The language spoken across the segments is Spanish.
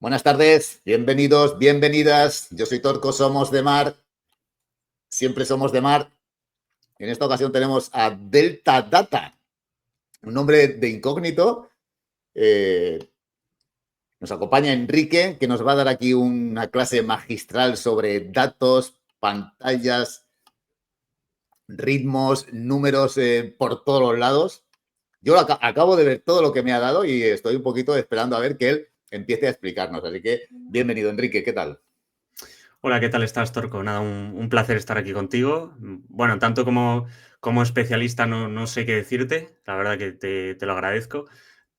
Buenas tardes, bienvenidos, bienvenidas. Yo soy Torco, somos de mar, siempre somos de mar. En esta ocasión tenemos a Delta Data, un nombre de incógnito. Nos acompaña Enrique, que nos va a dar aquí una clase magistral sobre datos, pantallas, ritmos, números por todos los lados. Yo acabo de ver todo lo que me ha dado y estoy un poquito esperando a ver que él empiece a explicarnos. Así que bienvenido, Enrique, ¿qué tal? Hola, ¿qué tal estás, Torco? Nada, un placer estar aquí contigo. Bueno, tanto como especialista no sé qué decirte, la verdad que te lo agradezco.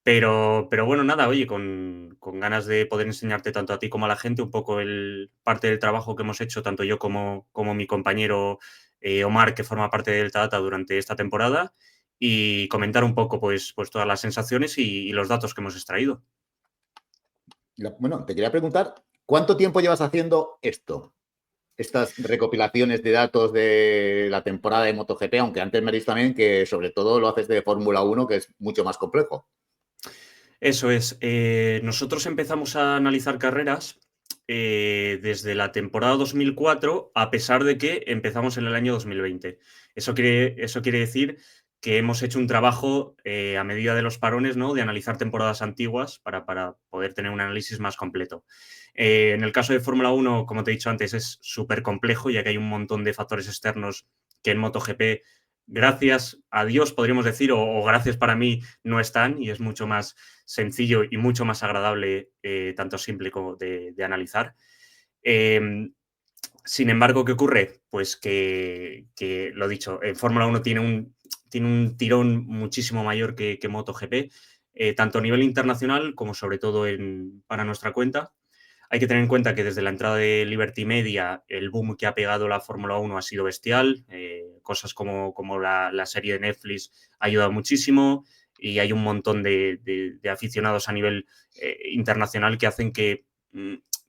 Pero bueno, nada, oye, con ganas de poder enseñarte tanto a ti como a la gente un poco parte del trabajo que hemos hecho, tanto yo como mi compañero Omar, que forma parte del Data durante esta temporada, y comentar un poco pues todas las sensaciones y los datos que hemos extraído. Bueno, te quería preguntar, ¿cuánto tiempo llevas haciendo esto? Estas recopilaciones de datos de la temporada de MotoGP, aunque antes me has dicho también que sobre todo lo haces de Fórmula 1, que es mucho más complejo. Eso es. Nosotros empezamos a analizar carreras desde la temporada 2004, a pesar de que empezamos en el año 2020. Eso quiere decir que hemos hecho un trabajo a medida de los parones, ¿no? De analizar temporadas antiguas para poder tener un análisis más completo. En el caso de Fórmula 1, como te he dicho antes, es súper complejo, ya que hay un montón de factores externos que en MotoGP, gracias a Dios, podríamos decir, o gracias para mí, no están, y es mucho más sencillo y mucho más agradable, tanto simple como de analizar. Eh, Sin embargo, ¿qué ocurre? Pues que lo dicho, Fórmula 1 tiene un tirón muchísimo mayor que MotoGP, tanto a nivel internacional como sobre todo para nuestra cuenta. Hay que tener en cuenta que desde la entrada de Liberty Media, el boom que ha pegado la Fórmula 1 ha sido bestial. Cosas como la serie de Netflix ha ayudado muchísimo y hay un montón de aficionados a nivel internacional que hacen que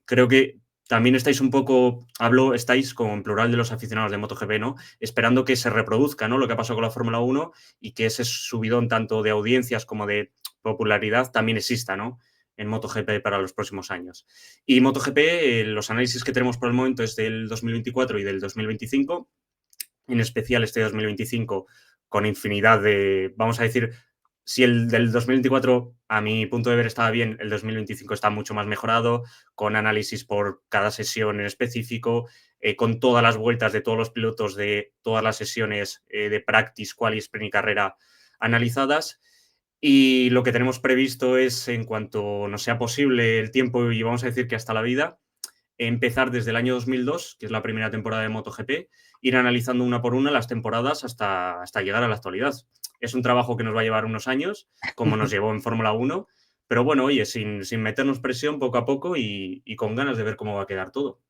creo que también estáis un poco, estáis como en plural de los aficionados de MotoGP, ¿no? Esperando que se reproduzca, ¿no? Lo que ha pasado con la Fórmula 1 y que ese subidón tanto de audiencias como de popularidad también exista, ¿no? En MotoGP para los próximos años. Y MotoGP, los análisis que tenemos por el momento es del 2024 y del 2025, en especial este 2025 con infinidad vamos a decir, si el del 2024 a mi punto de ver estaba bien, el 2025 está mucho más mejorado, con análisis por cada sesión en específico, con todas las vueltas de todos los pilotos de todas las sesiones de practice, quali, sprint y carrera analizadas. Y lo que tenemos previsto es, en cuanto nos sea posible el tiempo y vamos a decir que hasta la vida, empezar desde el año 2002, que es la primera temporada de MotoGP, ir analizando una por una las temporadas hasta llegar a la actualidad. Es un trabajo que nos va a llevar unos años, como nos llevó en Fórmula 1, pero bueno, oye, sin meternos presión poco a poco y con ganas de ver cómo va a quedar todo.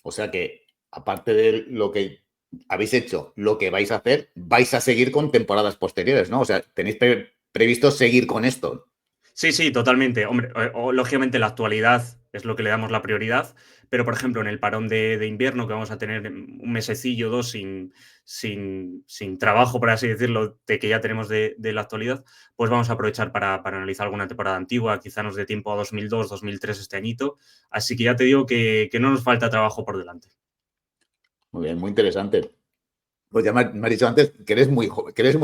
O sea que, aparte de lo que habéis hecho, lo que vais a hacer, vais a seguir con temporadas posteriores, ¿no? O sea, tenéis previsto seguir con esto. Sí, sí, totalmente. Hombre, lógicamente la actualidad es lo que le damos la prioridad, pero por ejemplo en el parón de invierno que vamos a tener un mesecillo o dos sin trabajo, por así decirlo, de que ya tenemos de la actualidad, pues vamos a aprovechar para analizar alguna temporada antigua, quizá nos dé tiempo a 2002, 2003 este añito, así que ya te digo que no nos falta trabajo por delante. Muy bien, muy interesante. Pues ya me has dicho antes que que eres muy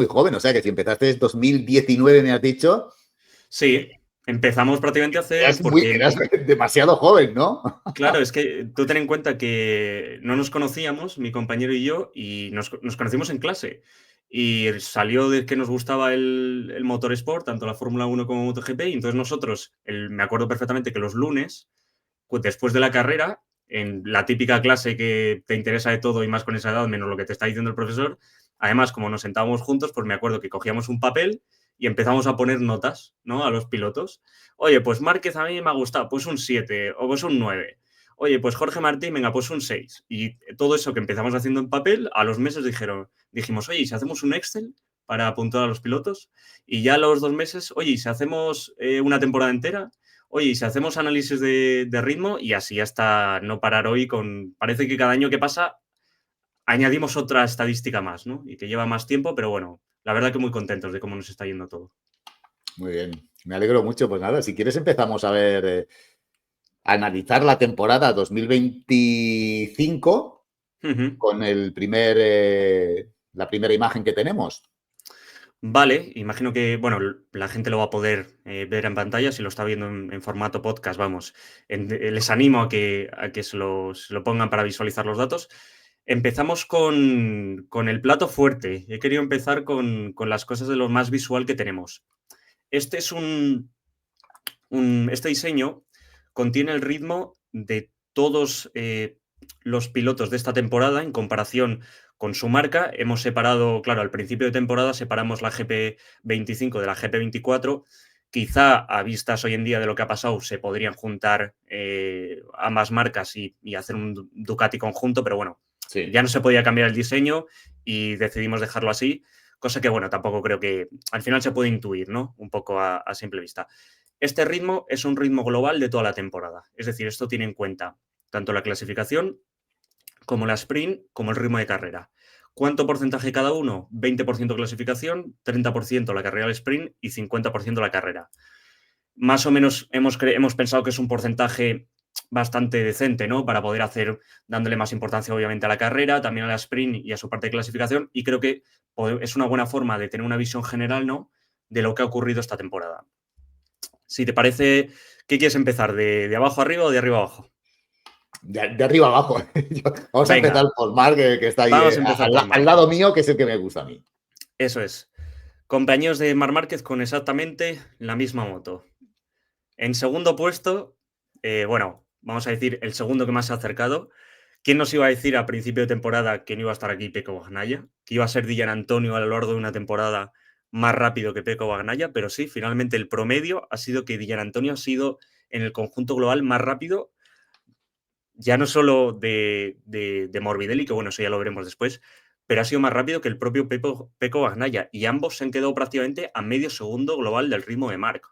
joven, o sea que si empezaste en 2019, me has dicho, Sí, empezamos prácticamente hace, porque eras demasiado joven, ¿no? claro, es que tú ten en cuenta que no nos conocíamos, mi compañero y yo, y nos conocimos en clase. Y salió de que nos gustaba el motorsport, tanto la Fórmula 1 como MotoGP, y entonces nosotros, me acuerdo perfectamente que los lunes, pues después de la carrera, en la típica clase que te interesa de todo y más con esa edad, menos lo que te está diciendo el profesor, además, como nos sentábamos juntos, pues me acuerdo que cogíamos un papel y empezamos a poner notas, ¿no? A los pilotos. Oye, pues Márquez a mí me ha gustado, pues un 7 o pues un 9. Oye, pues Jorge Martín, venga, pues un 6. Y todo eso que empezamos haciendo en papel, a los meses dijimos, oye, ¿y si hacemos un Excel para apuntar a los pilotos? Y ya a los 2 meses, oye, ¿y si hacemos una temporada entera? Oye, ¿y si hacemos análisis de ritmo? Y así hasta no parar hoy parece que cada año que pasa añadimos otra estadística más, ¿no? Y que lleva más tiempo, pero bueno, la verdad que muy contentos de cómo nos está yendo todo. Muy bien, me alegro mucho. Pues nada, si quieres empezamos a ver. analizar la temporada 2025 con la primera imagen que tenemos. Vale, imagino que, bueno, la gente lo va a poder ver en pantalla si lo está viendo en formato podcast, vamos. Les animo a que se lo pongan para visualizar los datos. Empezamos con el plato fuerte. He querido empezar con las cosas de lo más visual que tenemos. Este es este diseño contiene el ritmo de todos los pilotos de esta temporada en comparación con su marca. Hemos separado, claro, al principio de temporada separamos la GP25 de la GP24. Quizá a vistas hoy en día de lo que ha pasado se podrían juntar ambas marcas y hacer un Ducati conjunto, pero bueno, Sí. ya no se podía cambiar el diseño y decidimos dejarlo así, cosa que, bueno, tampoco creo que al final se puede intuir, ¿no? Un poco a simple vista. Este ritmo es un ritmo global de toda la temporada. Es decir, esto tiene en cuenta tanto la clasificación como la sprint, como el ritmo de carrera. ¿Cuánto porcentaje cada uno? 20% clasificación, 30% la carrera del sprint y 50% la carrera. Más o menos hemos pensado que es un porcentaje bastante decente, ¿no? Para poder hacer, dándole más importancia obviamente a la carrera, también a la sprint y a su parte de clasificación. Y creo que es una buena forma de tener una visión general, ¿no? De lo que ha ocurrido esta temporada. Si te parece, ¿qué quieres empezar? ¿De abajo arriba o de arriba abajo? De arriba abajo. Vamos a Venga, empezar por Marc, que está ahí vamos a empezar por al Marc. lado mío, que es el que me gusta a mí. Eso es. Compañeros de Marc Márquez con exactamente la misma moto. En segundo puesto, bueno, vamos a decir el segundo que más se ha acercado. ¿Quién nos iba a decir a principio de temporada que no iba a estar aquí Pecco Bagnaia? Que iba a ser Dillan Antonio a lo largo de una temporada más rápido que Pecco Bagnaia, pero sí, finalmente el promedio ha sido que Dillan Antonio ha sido en el conjunto global más rápido, ya no solo de Morbidelli, que bueno, eso ya lo veremos después, pero ha sido más rápido que el propio Pecco Bagnaia, y ambos se han quedado prácticamente a medio segundo global del ritmo de Marc.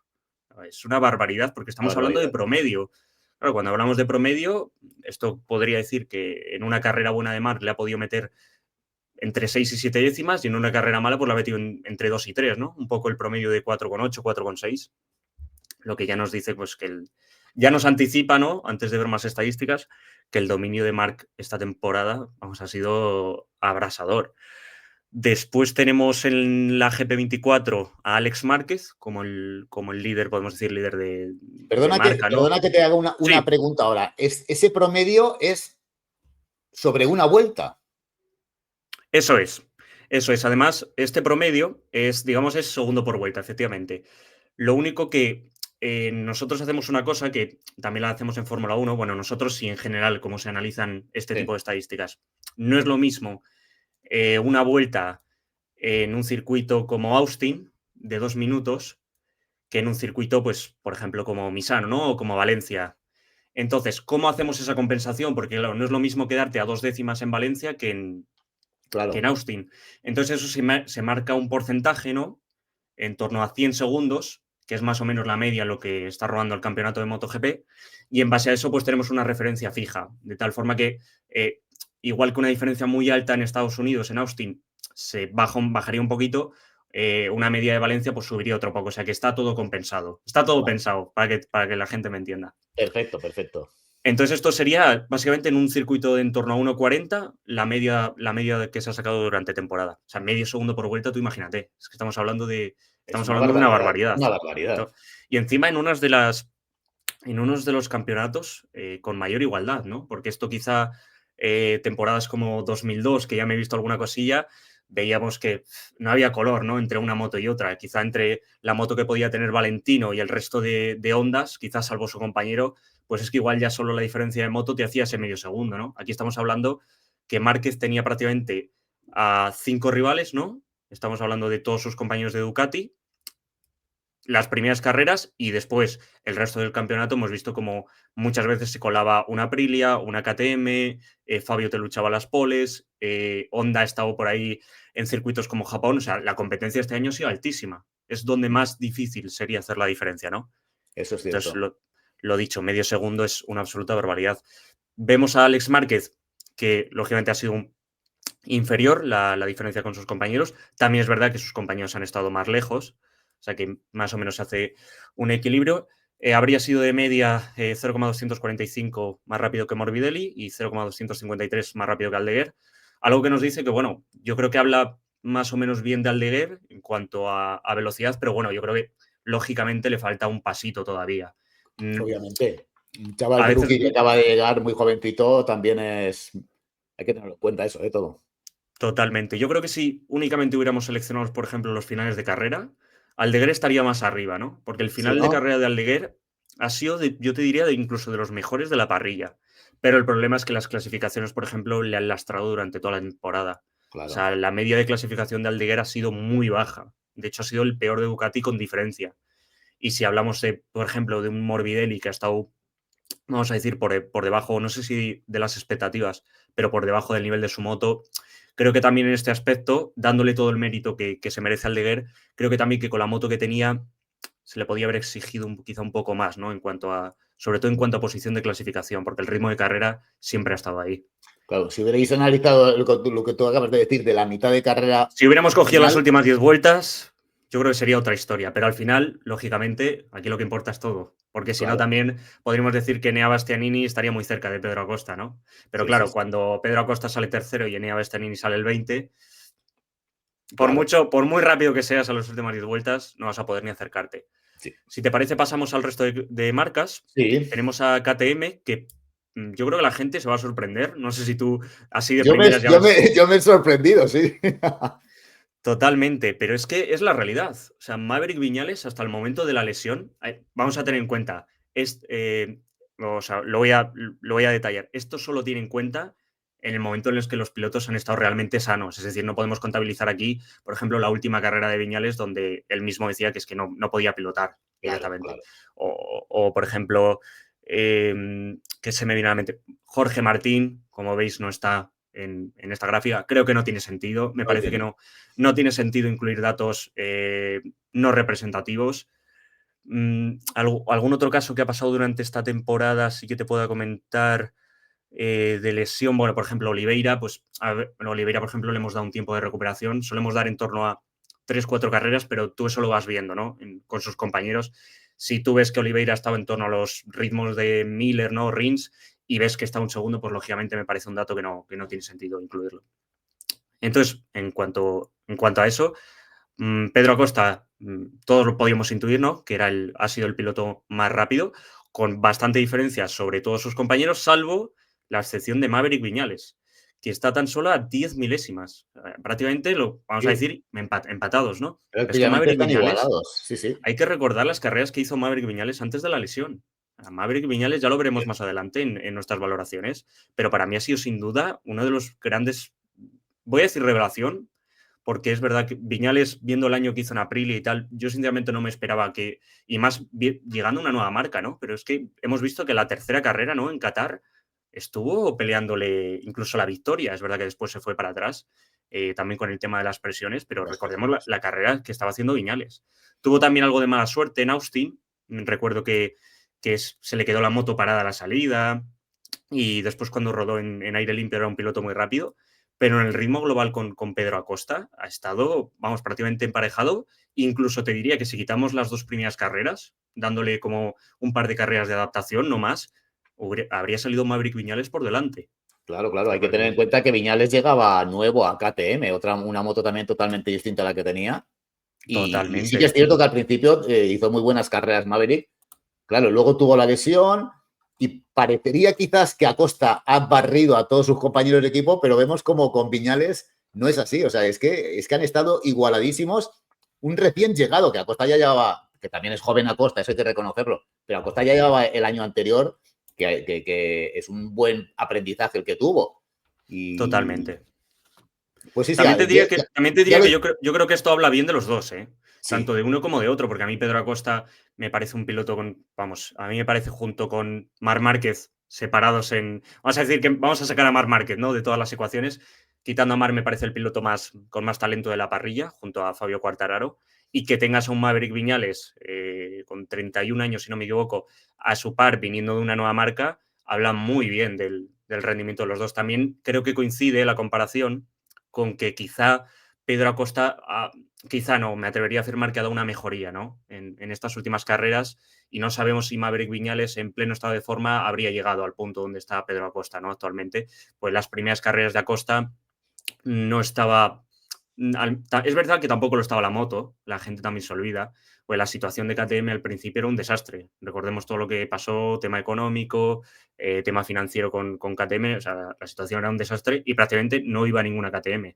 Es una barbaridad, porque estamos hablando de promedio. Claro, cuando hablamos de promedio, esto podría decir que en una carrera buena de Marc le ha podido meter entre 6 y 7 décimas, y en una carrera mala pues la ha metido entre 2 y 3, ¿no? Un poco el promedio de 4,8, 4,6, lo que ya nos dice pues que ya nos anticipa, ¿no? Antes de ver más estadísticas, que el dominio de Marc esta temporada, vamos, ha sido abrasador. Después tenemos en la GP24 a Alex Márquez como el líder, podemos decir, líder de marca, ¿no? Perdona que te haga una pregunta ahora. ¿Ese promedio es sobre una vuelta? Eso es. Eso es. Además, este promedio es, digamos, es segundo por vuelta, efectivamente. Lo único que nosotros hacemos una cosa que también la hacemos en Fórmula 1, bueno, nosotros y en general, cómo se analizan este tipo de estadísticas. No es lo mismo una vuelta en un circuito como Austin de 2 minutos que en un circuito, pues, por ejemplo, como Misano, ¿no? O como Valencia. Entonces, ¿cómo hacemos esa compensación? Porque, claro, no es lo mismo quedarte a 2 décimas en Valencia que en Austin. Entonces, eso se marca un porcentaje, ¿no? En torno a 100 segundos, que es más o menos la media lo que está rodando el campeonato de MotoGP, y en base a eso, pues tenemos una referencia fija, de tal forma que, igual que una diferencia muy alta en Estados Unidos, en Austin, bajaría un poquito, una media de Valencia pues subiría otro poco, o sea que está todo compensado, está todo pensado para que la gente me entienda. Perfecto, perfecto. Entonces esto sería básicamente en un circuito de en torno a 1,40 la media que se ha sacado durante temporada. O sea, medio segundo por vuelta, tú imagínate. Es que estamos hablando de una barbaridad. Una barbaridad. Y encima en unos de los campeonatos con mayor igualdad, ¿no? Porque esto quizá temporadas como 2002, que ya me he visto alguna cosilla, veíamos que no había color, ¿no? Entre una moto y otra. Quizá entre la moto que podía tener Valentino y el resto de Hondas, quizás salvo su compañero, pues es que igual ya solo la diferencia de moto te hacía ese medio segundo, ¿no? Aquí estamos hablando que Márquez tenía prácticamente a 5 rivales, ¿no? Estamos hablando de todos sus compañeros de Ducati, las primeras carreras, y después el resto del campeonato hemos visto como muchas veces se colaba una Aprilia, una KTM, Fabio te luchaba las poles, Honda ha estado por ahí en circuitos como Japón, o sea, la competencia este año ha sido altísima. Es donde más difícil sería hacer la diferencia, ¿no? Eso es cierto. Entonces, lo dicho, medio segundo es una absoluta barbaridad. Vemos a Alex Márquez, que lógicamente ha sido inferior la diferencia con sus compañeros. También es verdad que sus compañeros han estado más lejos, o sea que más o menos se hace un equilibrio. Habría sido de media 0,245 más rápido que Morbidelli y 0,253 más rápido que Aldeguer. Algo que nos dice que, bueno, yo creo que habla más o menos bien de Aldeguer en cuanto a velocidad, pero bueno, yo creo que lógicamente le falta un pasito todavía. Obviamente. Un chaval A veces, rookie que acaba de llegar muy jovencito también es. Hay que tenerlo en cuenta eso, todo. totalmente. Yo creo que si únicamente hubiéramos seleccionado, por ejemplo, los finales de carrera, Aldeguer estaría más arriba, ¿no? Porque el Sí, final de ¿no? carrera de Aldeguer ha sido, yo te diría, incluso de los mejores de la parrilla. Pero el problema es que las clasificaciones, por ejemplo, le han lastrado durante toda la temporada. O Claro. sea, la media de clasificación de Aldeguer ha sido muy baja. De hecho, ha sido el peor de Ducati con diferencia. Y si hablamos, por ejemplo, de un Morbidelli que ha estado, vamos a decir, por debajo, no sé si de las expectativas, pero por debajo del nivel de su moto. Creo que también en este aspecto, dándole todo el mérito que se merece Aldeguer, creo que también que con la moto que tenía se le podía haber exigido quizá un poco más, ¿no? En cuanto a, sobre todo en cuanto a posición de clasificación, porque el ritmo de carrera siempre ha estado ahí. Claro, si hubierais analizado lo que tú acabas de decir de la mitad de carrera Si hubiéramos cogido las final, últimas 10 vueltas, yo creo que sería otra historia, pero al final, lógicamente, aquí lo que importa es todo, porque si no claro. también podríamos decir que Enea Bastianini estaría muy cerca de Pedro Acosta, ¿no? Pero Sí, sí, claro, sí. cuando Pedro Acosta sale tercero y Enea Bastianini sale el 20, Claro. por muy rápido que seas a las últimas 10 vueltas, no vas a poder ni acercarte. Sí. Si te parece, pasamos al resto de marcas. Sí. Tenemos a KTM, que yo creo que la gente se va a sorprender. No sé si tú así de Yo me, primeras ya yo vas. me, yo me he sorprendido, sí. Totalmente, pero es que es la realidad. O sea, Maverick Viñales, hasta el momento de la lesión, vamos a tener en cuenta, o sea, lo voy a detallar. Esto solo tiene en cuenta en el momento en el que los pilotos han estado realmente sanos. Es decir, no podemos contabilizar aquí, por ejemplo, la última carrera de Viñales, donde él mismo decía que es que no podía pilotar Claro, directamente. claro. O, por ejemplo, que se me viene a la mente, Jorge Martín, como veis, no está en esta gráfica. Creo que no tiene sentido. Me No parece que tiene. no tiene sentido incluir datos no representativos. ¿Algún otro caso que ha pasado durante esta temporada sí que te pueda comentar de lesión? Bueno, por ejemplo, Oliveira, pues a ver, Oliveira, por ejemplo, le hemos dado un tiempo de recuperación. Solemos dar en torno a 3-4 carreras, pero tú eso lo vas viendo, ¿no? Con sus compañeros. Si tú ves que Oliveira estaba en torno a los ritmos de Miller, ¿no? Rins, y ves que está un segundo, pues lógicamente me parece un dato que no tiene sentido incluirlo. Entonces, en cuanto a eso, Pedro Acosta, todos lo podíamos intuir, ¿no? Que ha sido el piloto más rápido, con bastante diferencia sobre todos sus compañeros, salvo la excepción de Maverick Viñales, que está tan solo a 10 milésimas. Prácticamente lo vamos a Sí, decir empatados, ¿no? Pero es que prácticamente Maverick están Viñales, igualados. Sí, sí. hay que recordar las carreras que hizo Maverick Viñales antes de la lesión. A Maverick Viñales ya lo veremos más adelante en nuestras valoraciones, pero para mí ha sido sin duda uno de los grandes, voy a decir revelación, porque es verdad que Viñales, viendo el año que hizo en Aprilia y tal, yo sinceramente no me esperaba que, y más llegando a una nueva marca, ¿no? Pero es que hemos visto que la tercera carrera, ¿no? En Qatar estuvo peleándole incluso la victoria. Es verdad que después se fue para atrás, también con el tema de las presiones, pero Las recordemos la, presiones. la carrera que estaba haciendo Viñales. Tuvo también algo de mala suerte en Austin. Recuerdo que se le quedó la moto parada a la salida y después cuando rodó en aire limpio era un piloto muy rápido, pero en el ritmo global con Pedro Acosta ha estado, vamos, prácticamente emparejado. Incluso te diría que si quitamos las dos primeras carreras, dándole como un par de carreras de adaptación, no más, habría salido Maverick Viñales por delante. Claro, claro. Hay que tener en Prácticamente. cuenta que Viñales llegaba nuevo a KTM, una moto también totalmente distinta a la que tenía. Y sí que es Totalmente. cierto que al principio hizo muy buenas carreras Maverick. Claro, luego tuvo la lesión y parecería quizás que Acosta ha barrido a todos sus compañeros de equipo, pero vemos como con Viñales no es así. O sea, es que han estado igualadísimos. Un recién llegado, que Acosta ya llevaba, que también es joven Acosta, eso hay que reconocerlo, pero Acosta ya llevaba el año anterior, que es un buen aprendizaje el que tuvo. Y Totalmente. pues sí, sí, También te diría que, también te ya diría lo, que yo creo que esto habla bien de los dos, ¿eh? Tanto sí, de uno como de otro, porque a mí Pedro Acosta me parece un piloto vamos, a mí me parece junto con Marc Márquez separados vamos a decir que vamos a sacar a Marc Márquez, ¿no? De todas las ecuaciones, quitando a Marc me parece el piloto con más talento de la parrilla, junto a Fabio Quartararo, y que tengas a un Maverick Viñales con 31 años, si no me equivoco, a su par viniendo de una nueva marca, habla muy bien del rendimiento de los dos. También creo que coincide la comparación con que quizá Pedro Acosta quizá no, me atrevería a afirmar que ha dado una mejoría, ¿no? En estas últimas carreras, y no sabemos si Maverick Viñales en pleno estado de forma habría llegado al punto donde está Pedro Acosta, ¿no? Actualmente, pues las primeras carreras de Acosta no estaba... Es verdad que tampoco lo estaba la moto, la gente también se olvida, pues la situación de KTM al principio era un desastre. Recordemos todo lo que pasó, tema económico, tema financiero con KTM, o sea, la situación era un desastre y prácticamente no iba ninguna KTM.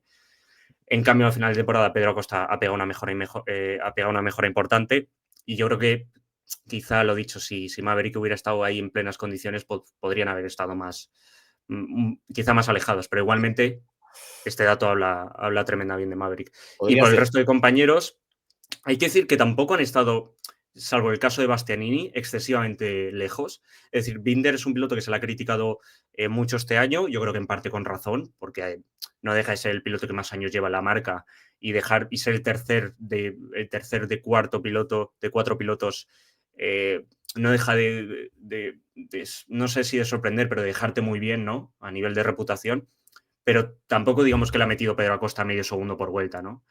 En cambio, al final de temporada, Pedro Acosta ha pegado una mejora, ha pegado una mejora importante y yo creo que quizá lo dicho, si Maverick hubiera estado ahí en plenas condiciones, podrían haber estado más, quizá más alejados, pero igualmente este dato habla tremenda bien de Maverick. Y Podría por el ser. resto de compañeros, hay que decir que tampoco han estado, salvo el caso de Bastianini, excesivamente lejos. Es decir, Binder es un piloto que se le ha criticado mucho este año, yo creo que en parte con razón, porque no deja de ser el piloto que más años lleva en la marca y ser el tercer de cuarto piloto, de cuatro pilotos, no deja no sé si de sorprender, pero de dejarte muy bien, ¿no? A nivel de reputación, pero tampoco digamos que le ha metido Pedro Acosta medio segundo por vuelta, ¿no?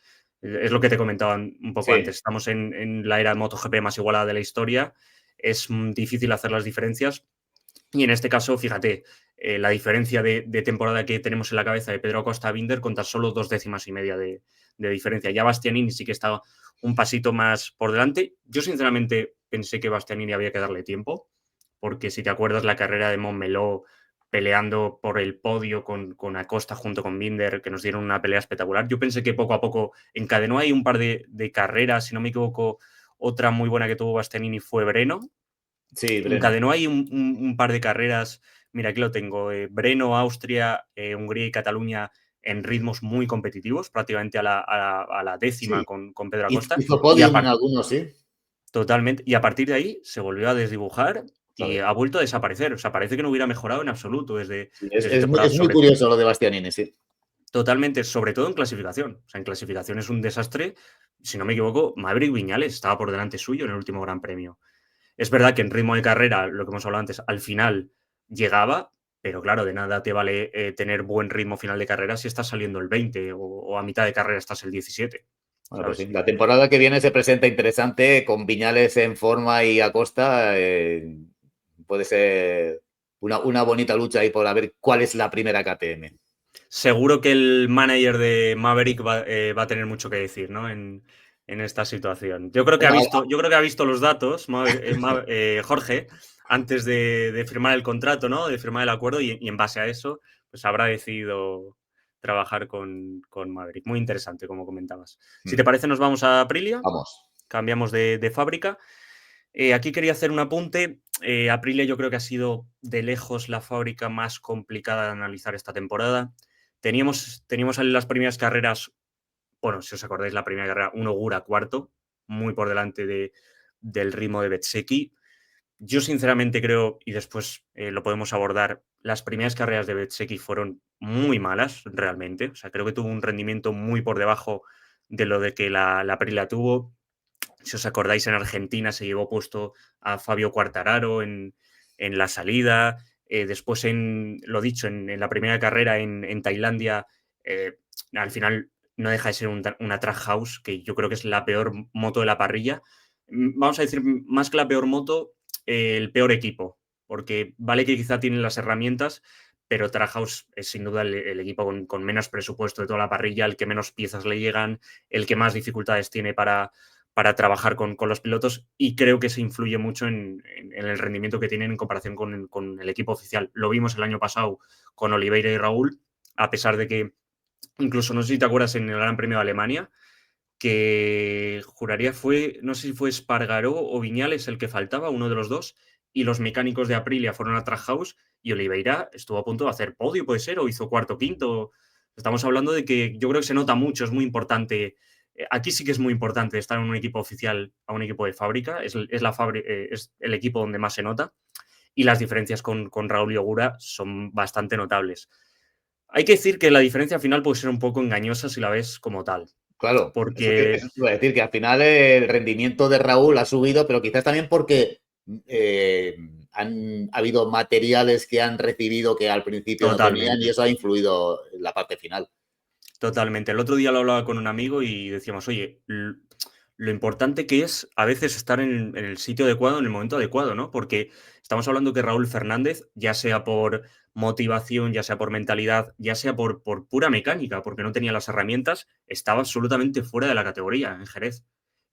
Es lo que te comentaba un poco Sí, antes. Estamos en la era de MotoGP más igualada de la historia. Es difícil hacer las diferencias. Y en este caso, fíjate, la diferencia de temporada que tenemos en la cabeza de Pedro Acosta a Binder con tan solo 2,5 décimas de diferencia. Ya Bastianini sí que estaba un pasito más por delante. Yo, sinceramente, pensé que Bastianini había que darle tiempo, porque si te acuerdas la carrera de Montmeló peleando por el podio con Acosta junto con Binder, que nos dieron una pelea espectacular. Yo pensé que poco a poco encadenó ahí un par de carreras, si no me equivoco, otra muy buena que tuvo Bastianini fue Breno, sí, Breno. encadenó ahí un par de carreras. Mira, aquí lo tengo. Breno, Austria, Hungría y Cataluña en ritmos muy competitivos, prácticamente a la décima Sí. con Pedro Acosta. Hizo Y podium en algunos, sí. totalmente. Y a partir de ahí se volvió a desdibujar y Joder. ha vuelto a desaparecer. O sea, parece que no hubiera mejorado en absoluto desde, Sí, desde temporada. es muy curioso lo de Bastianini, sí. Totalmente, sobre todo en clasificación. O sea, en clasificación es un desastre. Si no me equivoco, Maverick Viñales estaba por delante suyo en el último Gran Premio. Es verdad que en ritmo de carrera, lo que hemos hablado antes, al final llegaba, pero claro, de nada te vale tener buen ritmo final de carrera si estás saliendo el 20 o a mitad de carrera estás el 17, Bueno, pues sí. ¿sabes? La temporada que viene se presenta interesante con Viñales en forma y Acosta. Puede ser una bonita lucha ahí por a ver cuál es la primera KTM. Seguro que el manager de Maverick va a tener mucho que decir, ¿no? En esta situación. Yo creo que ha Bueno, visto, yo creo que ha visto los datos, Jorge, antes de firmar el contrato, ¿no? De firmar el acuerdo y en base a eso, pues habrá decidido trabajar con Maverick. Muy interesante, como comentabas. Si te parece, nos vamos a Aprilia, vamos. cambiamos de fábrica. Aquí quería hacer un apunte. Aprilia yo creo que ha sido de lejos la fábrica más complicada de analizar esta temporada. Teníamos en las primeras carreras, bueno, si os acordáis, la primera carrera, un Ogura cuarto, muy por delante del ritmo de Bezzecchi. Yo sinceramente creo, y después lo podemos abordar, las primeras carreras de Bezzecchi fueron muy malas realmente. O sea, creo que tuvo un rendimiento muy por debajo de lo de que la Aprilia tuvo. Si os acordáis, en Argentina se llevó puesto a Fabio Quartararo en la salida. Después, lo dicho, en la primera carrera en Tailandia, eh, al final no deja de ser una track house, que yo creo que es la peor moto de la parrilla. Vamos a decir, más que la peor moto, el peor equipo, porque vale que quizá tienen las herramientas, pero Trackhouse es sin duda el equipo con menos presupuesto de toda la parrilla, el que menos piezas le llegan, el que más dificultades tiene para trabajar con los pilotos, y creo que se influye mucho en el rendimiento que tienen en comparación con el equipo oficial. Lo vimos el año pasado con Oliveira y Raúl, a pesar de que, incluso no sé si te acuerdas, en el Gran Premio de Alemania, que juraría no sé si fue Espargaró o Viñales el que faltaba, uno de los dos, y los mecánicos de Aprilia fueron a Trackhouse y Oliveira estuvo a punto de hacer podio, puede ser, o hizo cuarto, quinto. Estamos hablando de que yo creo que se nota mucho, es muy importante. Aquí sí que es muy importante estar en un equipo oficial a un equipo de fábrica, es el equipo donde más se nota, y las diferencias con Raúl y Ogura son bastante notables. Hay que decir que la diferencia final puede ser un poco engañosa si la ves como tal, Claro, porque eso te iba a decir, que al final el rendimiento de Raúl ha subido, pero quizás también porque ha habido materiales que han recibido que al principio no tenían y totalmente. eso ha influido en la parte final. Totalmente. El otro día lo hablaba con un amigo y decíamos, oye, lo importante que es a veces estar en el sitio adecuado, en el momento adecuado, ¿no? Porque estamos hablando que Raúl Fernández, ya sea por motivación, ya sea por mentalidad, ya sea por pura mecánica, porque no tenía las herramientas, estaba absolutamente fuera de la categoría en Jerez.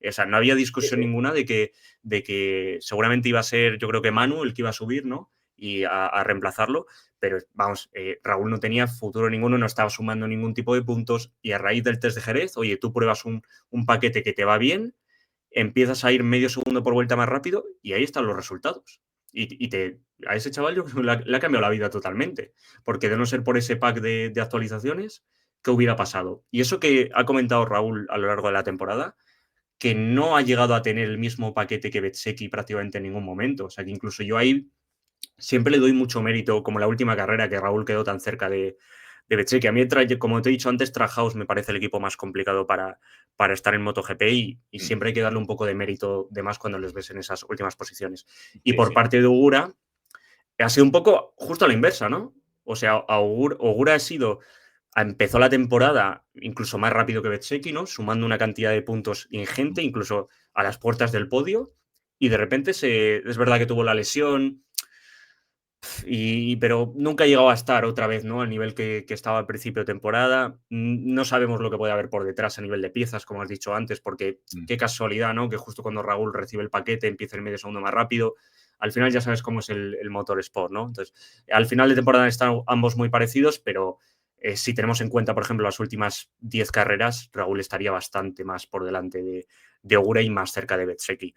O sea, no había Sí, discusión sí. ninguna de que seguramente iba a ser, yo creo que Manu el que iba a subir, ¿no? Y a reemplazarlo, pero vamos, Raúl no tenía futuro ninguno, no estaba sumando ningún tipo de puntos y a raíz del test de Jerez, oye, tú pruebas un paquete que te va bien, empiezas a ir medio segundo por vuelta más rápido y ahí están los resultados. A ese chaval yo creo que le ha cambiado la vida totalmente, porque de no ser por ese pack de actualizaciones, ¿qué hubiera pasado? Y eso que ha comentado Raúl a lo largo de la temporada, que no ha llegado a tener el mismo paquete que Betseki prácticamente en ningún momento. O sea, que incluso yo ahí siempre le doy mucho mérito, como la última carrera que Raúl quedó tan cerca de Betseki. A mí, como te he dicho antes, Trajaus me parece el equipo más complicado para estar en MotoGP y siempre hay que darle un poco de mérito de más cuando les ves en esas últimas posiciones. Y Sí, por sí. parte de Ogura, ha sido un poco justo a la inversa, ¿no? O sea, Ogura empezó la temporada incluso más rápido que Betseki, ¿no? Sumando una cantidad de puntos ingente, incluso a las puertas del podio. Y de repente es verdad que tuvo la lesión, pero nunca ha llegado a estar otra vez, ¿no? Al nivel que estaba al principio de temporada. No sabemos lo que puede haber por detrás a nivel de piezas, como has dicho antes, porque Mm. qué casualidad, ¿no? Que justo cuando Raúl recibe el paquete empieza el medio segundo más rápido. Al final ya sabes cómo es el motor Sport, ¿no? Entonces, al final de temporada están ambos muy parecidos, pero si tenemos en cuenta, por ejemplo, las últimas 10 carreras, Raúl estaría bastante más por delante de Ogura y más cerca de Bezzecchi.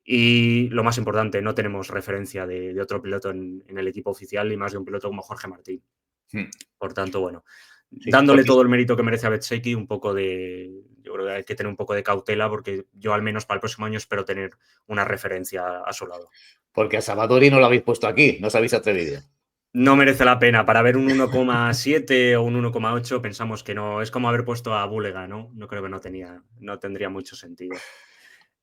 Y lo más importante, no tenemos referencia de otro piloto en el equipo oficial y más de un piloto como Jorge Martín. Mm. Por tanto, bueno, Sí, dándole Jorge, todo el mérito que merece a Bezzecchi, yo creo que hay que tener un poco de cautela porque yo al menos para el próximo año espero tener una referencia a su lado. porque a Salvadori no lo habéis puesto aquí, no os habéis atrevido. No merece la pena. Para ver un 1,7 o un 1,8 pensamos que no. Es como haber puesto a Búlega, ¿no? No creo que no tendría mucho sentido.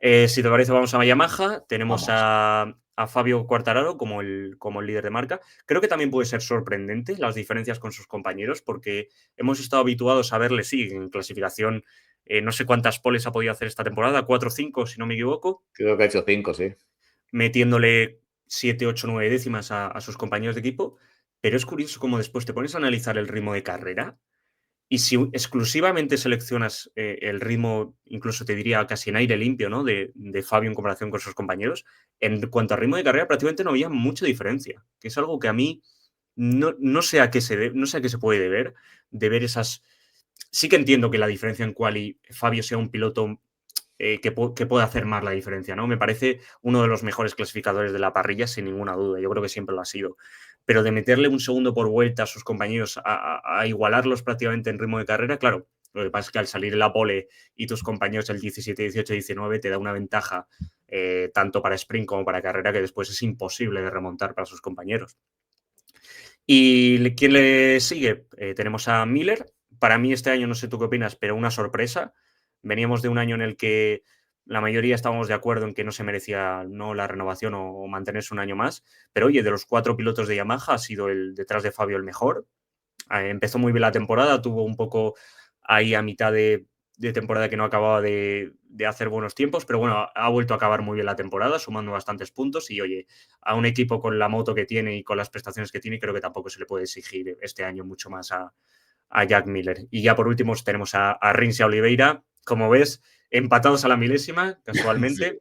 Si te parece, vamos a Yamaha. Tenemos Vamos. a Fabio Quartararo como el líder de marca. Creo que también puede ser sorprendente las diferencias con sus compañeros, porque hemos estado habituados a verle, sí, en clasificación. No sé cuántas poles ha podido hacer esta temporada, 4 o 5, si no me equivoco, Creo que ha hecho 5, sí. metiéndole 7, 8, 9 décimas a sus compañeros de equipo. Pero es curioso cómo después te pones a analizar el ritmo de carrera y si exclusivamente seleccionas el ritmo, incluso te diría casi en aire limpio, ¿no? De Fabio en comparación con sus compañeros, en cuanto a ritmo de carrera prácticamente no había mucha diferencia, que es algo que a mí no sé a qué no sé a qué se puede deber, de ver esas... Sí que entiendo que la diferencia en quali Fabio sea un piloto que puede hacer más la diferencia, ¿no? Me parece uno de los mejores clasificadores de la parrilla, sin ninguna duda. Yo creo que siempre lo ha sido. Pero de meterle un segundo por vuelta a sus compañeros, a igualarlos prácticamente en ritmo de carrera, claro. Lo que pasa es que al salir en la pole y tus compañeros el 17, 18, 19 te da una ventaja tanto para sprint como para carrera que después es imposible de remontar para sus compañeros. ¿Y quién le sigue? Tenemos a Miller. Para mí este año, no sé tú qué opinas, pero una sorpresa. Veníamos de un año en el que la mayoría estábamos de acuerdo en que no se merecía no la renovación o mantenerse un año más. Pero oye, de los 4 pilotos de Yamaha ha sido el detrás de Fabio el mejor. Empezó muy bien la temporada, tuvo un poco ahí a mitad de temporada que no acababa de hacer buenos tiempos, pero bueno, ha vuelto a acabar muy bien la temporada, sumando bastantes puntos y oye, a un equipo con la moto que tiene y con las prestaciones que tiene, creo que tampoco se le puede exigir este año mucho más a Jack Miller. Y ya por último tenemos a Rins y a Oliveira, como ves, empatados a la milésima, Sí. casualmente.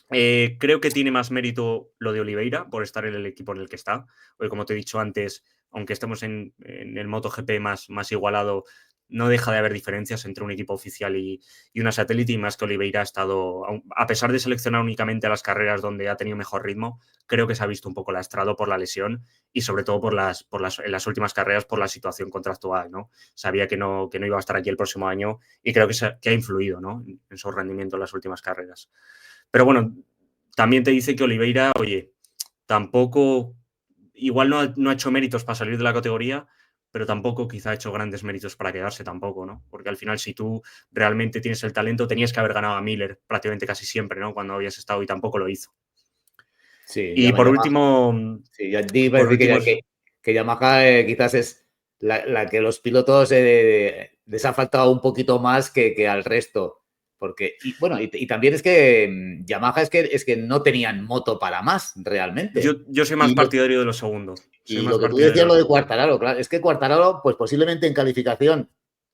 Creo que tiene más mérito lo de Oliveira por estar en el equipo en el que está. Hoy, como te he dicho antes, aunque estemos en el MotoGP más igualado, no deja de haber diferencias entre un equipo oficial y una satélite, y más que Oliveira ha estado, a pesar de seleccionar únicamente a las carreras donde ha tenido mejor ritmo, creo que se ha visto un poco lastrado por la lesión y sobre todo en las últimas carreras por la situación contractual, ¿no? Sabía que no iba a estar aquí el próximo año y creo que ha influido, ¿no? En su rendimiento en las últimas carreras. Pero bueno, también te dice que Oliveira, oye, tampoco, igual no ha hecho méritos para salir de la categoría, pero tampoco quizá ha hecho grandes méritos para quedarse tampoco, ¿no? Porque al final, si tú realmente tienes el talento, tenías que haber ganado a Miller prácticamente casi siempre, ¿no? Cuando habías estado y tampoco lo hizo. Sí, Y por Yamaha. último, Sí, ya iba a por decir último, que Yamaha quizás es la que los pilotos les ha faltado un poquito más que al resto. Porque, y bueno, y también es que Yamaha es que no tenían moto para más realmente. Yo soy más Y lo, partidario de lo segundo. Soy y más lo que tú partidario decías, de lo lo de segundo. Quartararo, claro, es que Quartararo, pues posiblemente en calificación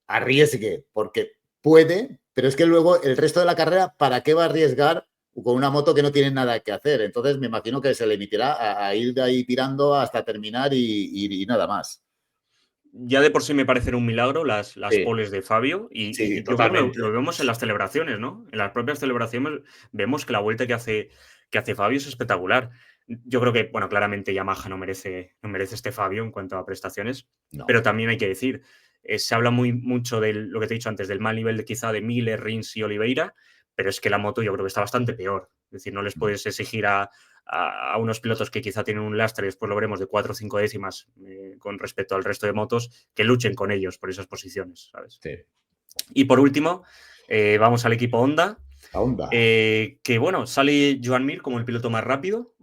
arriesgue, porque puede, pero es que luego el resto de la carrera, ¿para qué va a arriesgar con una moto que no tiene nada que hacer? Entonces me imagino que se limitará a ir de ahí tirando hasta terminar y nada más. Ya de por sí me parecen un milagro las Sí, poles de Fabio sí, y yo creo que lo totalmente. vemos en las celebraciones, ¿no? En las propias celebraciones vemos que la vuelta que hace Fabio es espectacular. Yo creo que, bueno, claramente Yamaha no merece este Fabio en cuanto a prestaciones, No. pero también hay que decir, se habla mucho de lo que te he dicho antes, del mal nivel de quizá de Miller, Rins y Oliveira, pero es que la moto yo creo que está bastante peor. Es decir, no les puedes exigir a unos pilotos que quizá tienen un lastre, después lo veremos, de 4 o 5 décimas con respecto al resto de motos, que luchen con ellos por esas posiciones, ¿sabes? Sí. Y por último, vamos al equipo Honda, La onda. que bueno, sale Joan Mir como el piloto más rápido,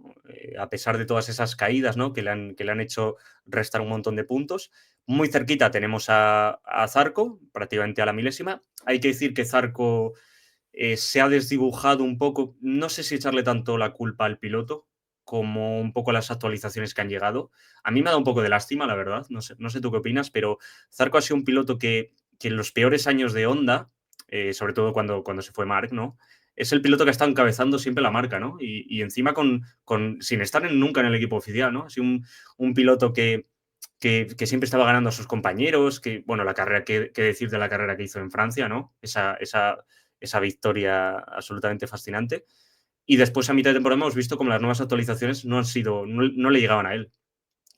a pesar de todas esas caídas, ¿no? Que le han hecho restar un montón de puntos. Muy cerquita tenemos a Zarco, prácticamente a la milésima. Hay que decir que Zarco se ha desdibujado un poco, no sé si echarle tanto la culpa al piloto como un poco las actualizaciones que han llegado. A mí me ha dado un poco de lástima, la verdad, no sé tú qué opinas, pero Zarco ha sido un piloto que en los peores años de Honda, sobre todo cuando se fue Mark, ¿no? Es el piloto que ha estado encabezando siempre la marca, ¿no? Y encima sin estar nunca en el equipo oficial, ¿no? Ha sido un piloto que siempre estaba ganando a sus compañeros, que, bueno, la carrera, qué decir de la carrera que hizo en Francia, ¿no? Esa victoria absolutamente fascinante. Y después, a mitad de temporada, hemos visto como las nuevas actualizaciones no le llegaban a él.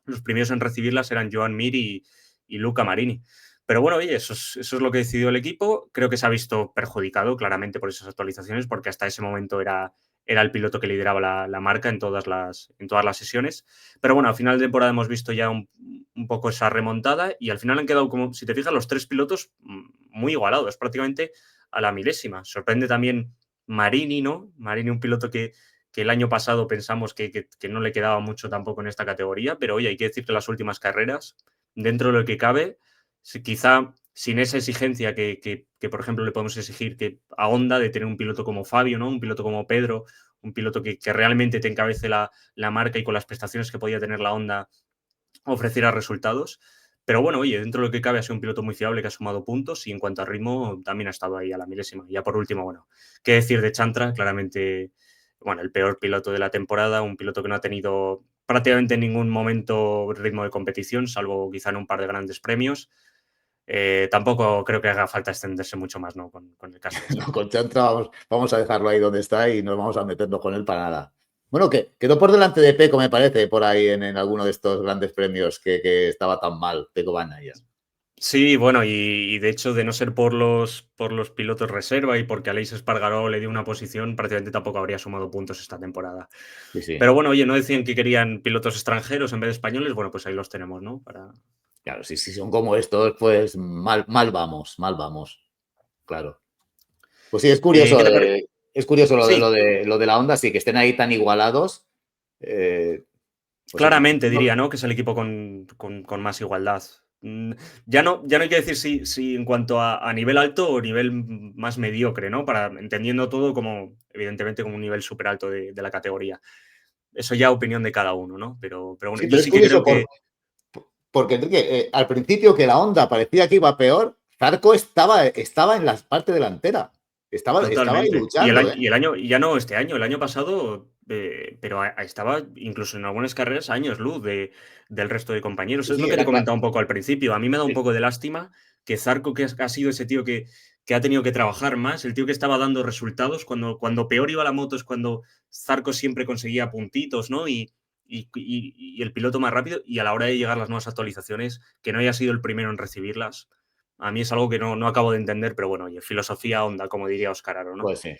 Los primeros en recibirlas eran Joan Mir y Luca Marini. Pero bueno, oye, eso es lo que decidió el equipo. Creo que se ha visto perjudicado claramente por esas actualizaciones, porque hasta ese momento era el piloto que lideraba la marca en todas las sesiones. Pero bueno, al final de temporada hemos visto ya un poco esa remontada y al final han quedado, como si te fijas, los tres pilotos muy igualados, prácticamente a la milésima. Sorprende también Marini, ¿no? Marini, un piloto que el año pasado pensamos que no le quedaba mucho tampoco en esta categoría, pero oye, hay que decir que las últimas carreras, dentro de lo que cabe, quizá sin esa exigencia por ejemplo, le podemos exigir que a Honda de tener un piloto como Fabio, ¿no? Un piloto como Pedro, un piloto que realmente te encabece la marca y con las prestaciones que podía tener la Honda ofreciera resultados. Pero bueno, oye, dentro de lo que cabe ha sido un piloto muy fiable que ha sumado puntos y en cuanto a ritmo también ha estado ahí a la milésima. Y ya por último, bueno, qué decir de Chantra, claramente, bueno, el peor piloto de la temporada, un piloto que no ha tenido prácticamente en ningún momento ritmo de competición, salvo quizá en un par de grandes premios. Tampoco creo que haga falta extenderse mucho más, ¿no? Con el caso de No, Chantra. con Chantra vamos a dejarlo ahí donde está y no vamos a meternos con él para nada. Bueno, que quedó por delante de Peco, me parece, por ahí en alguno de estos grandes premios que estaba tan mal, Peco Banaya. Sí, bueno, y de hecho, de no ser por los pilotos reserva y porque Aleix Espargaró le dio una posición, prácticamente tampoco habría sumado puntos esta temporada. Sí, sí. Pero bueno, oye, no decían que querían pilotos extranjeros en vez de españoles, bueno, pues ahí los tenemos, ¿no? Claro, si son como estos, pues mal vamos, mal vamos. Claro. Pues sí, ¿Qué te parece? es curioso Sí, lo de la Honda, sí, que estén ahí tan igualados. eh, pues sí, claramente no, diría, ¿no? Que es el equipo con más igualdad. Ya no hay que decir si en cuanto a nivel alto o nivel más mediocre, ¿no? Entendiendo todo como, evidentemente, como un nivel súper alto de la categoría. Eso ya opinión de cada uno, ¿no? Pero bueno, sí, yo pero es sí que creo curioso que porque Enrique, al principio que la Honda parecía que iba peor, Zarco estaba en la parte delantera. Estaba ahí totalmente. luchando, ¿eh? Y el año, y ya no este año, el año pasado, pero estaba incluso en algunas carreras a años luz del resto de compañeros. Sí, Es lo sí, que te era claro. comentaba un poco al principio. A mí me da un poco de lástima que Zarco, que ha sido ese tío que ha tenido que trabajar más, el tío que estaba dando resultados, cuando peor iba la moto es cuando Zarco siempre conseguía puntitos, ¿no? Y el piloto más rápido, y a la hora de llegar las nuevas actualizaciones, que no haya sido el primero en recibirlas. A mí es algo que no acabo de entender, pero bueno, oye, filosofía onda, como diría Oscar Aro, ¿no? Pues sí,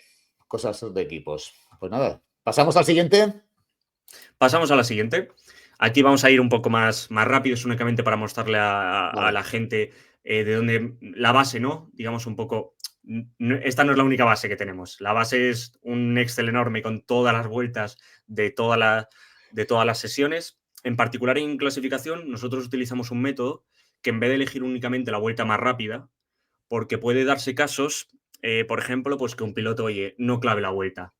cosas de equipos. Pues nada, pasamos al siguiente. Pasamos a la siguiente. Aquí vamos a ir un poco más rápido, es únicamente para mostrarle a Vale. la gente de dónde la base, ¿no? Digamos un poco. Esta no es la única base que tenemos. La base es un Excel enorme con todas las vueltas de, de todas las sesiones. En particular en clasificación, nosotros utilizamos un método que en vez de elegir únicamente la vuelta más rápida, porque puede darse casos, por ejemplo, pues que un piloto, oye, no clave la vuelta.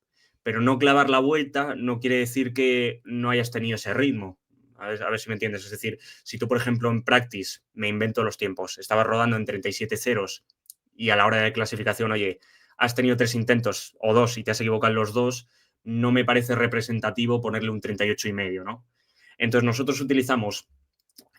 Pero no clavar la vuelta no quiere decir que no hayas tenido ese ritmo. A ver si me entiendes. Es decir, si tú, por ejemplo, en practice, me invento los tiempos, estabas rodando en 37 ceros y a la hora de clasificación, oye, has tenido 3 intentos o 2 y te has equivocado en los 2, no me parece representativo ponerle un 38,5, ¿no? Entonces nosotros utilizamos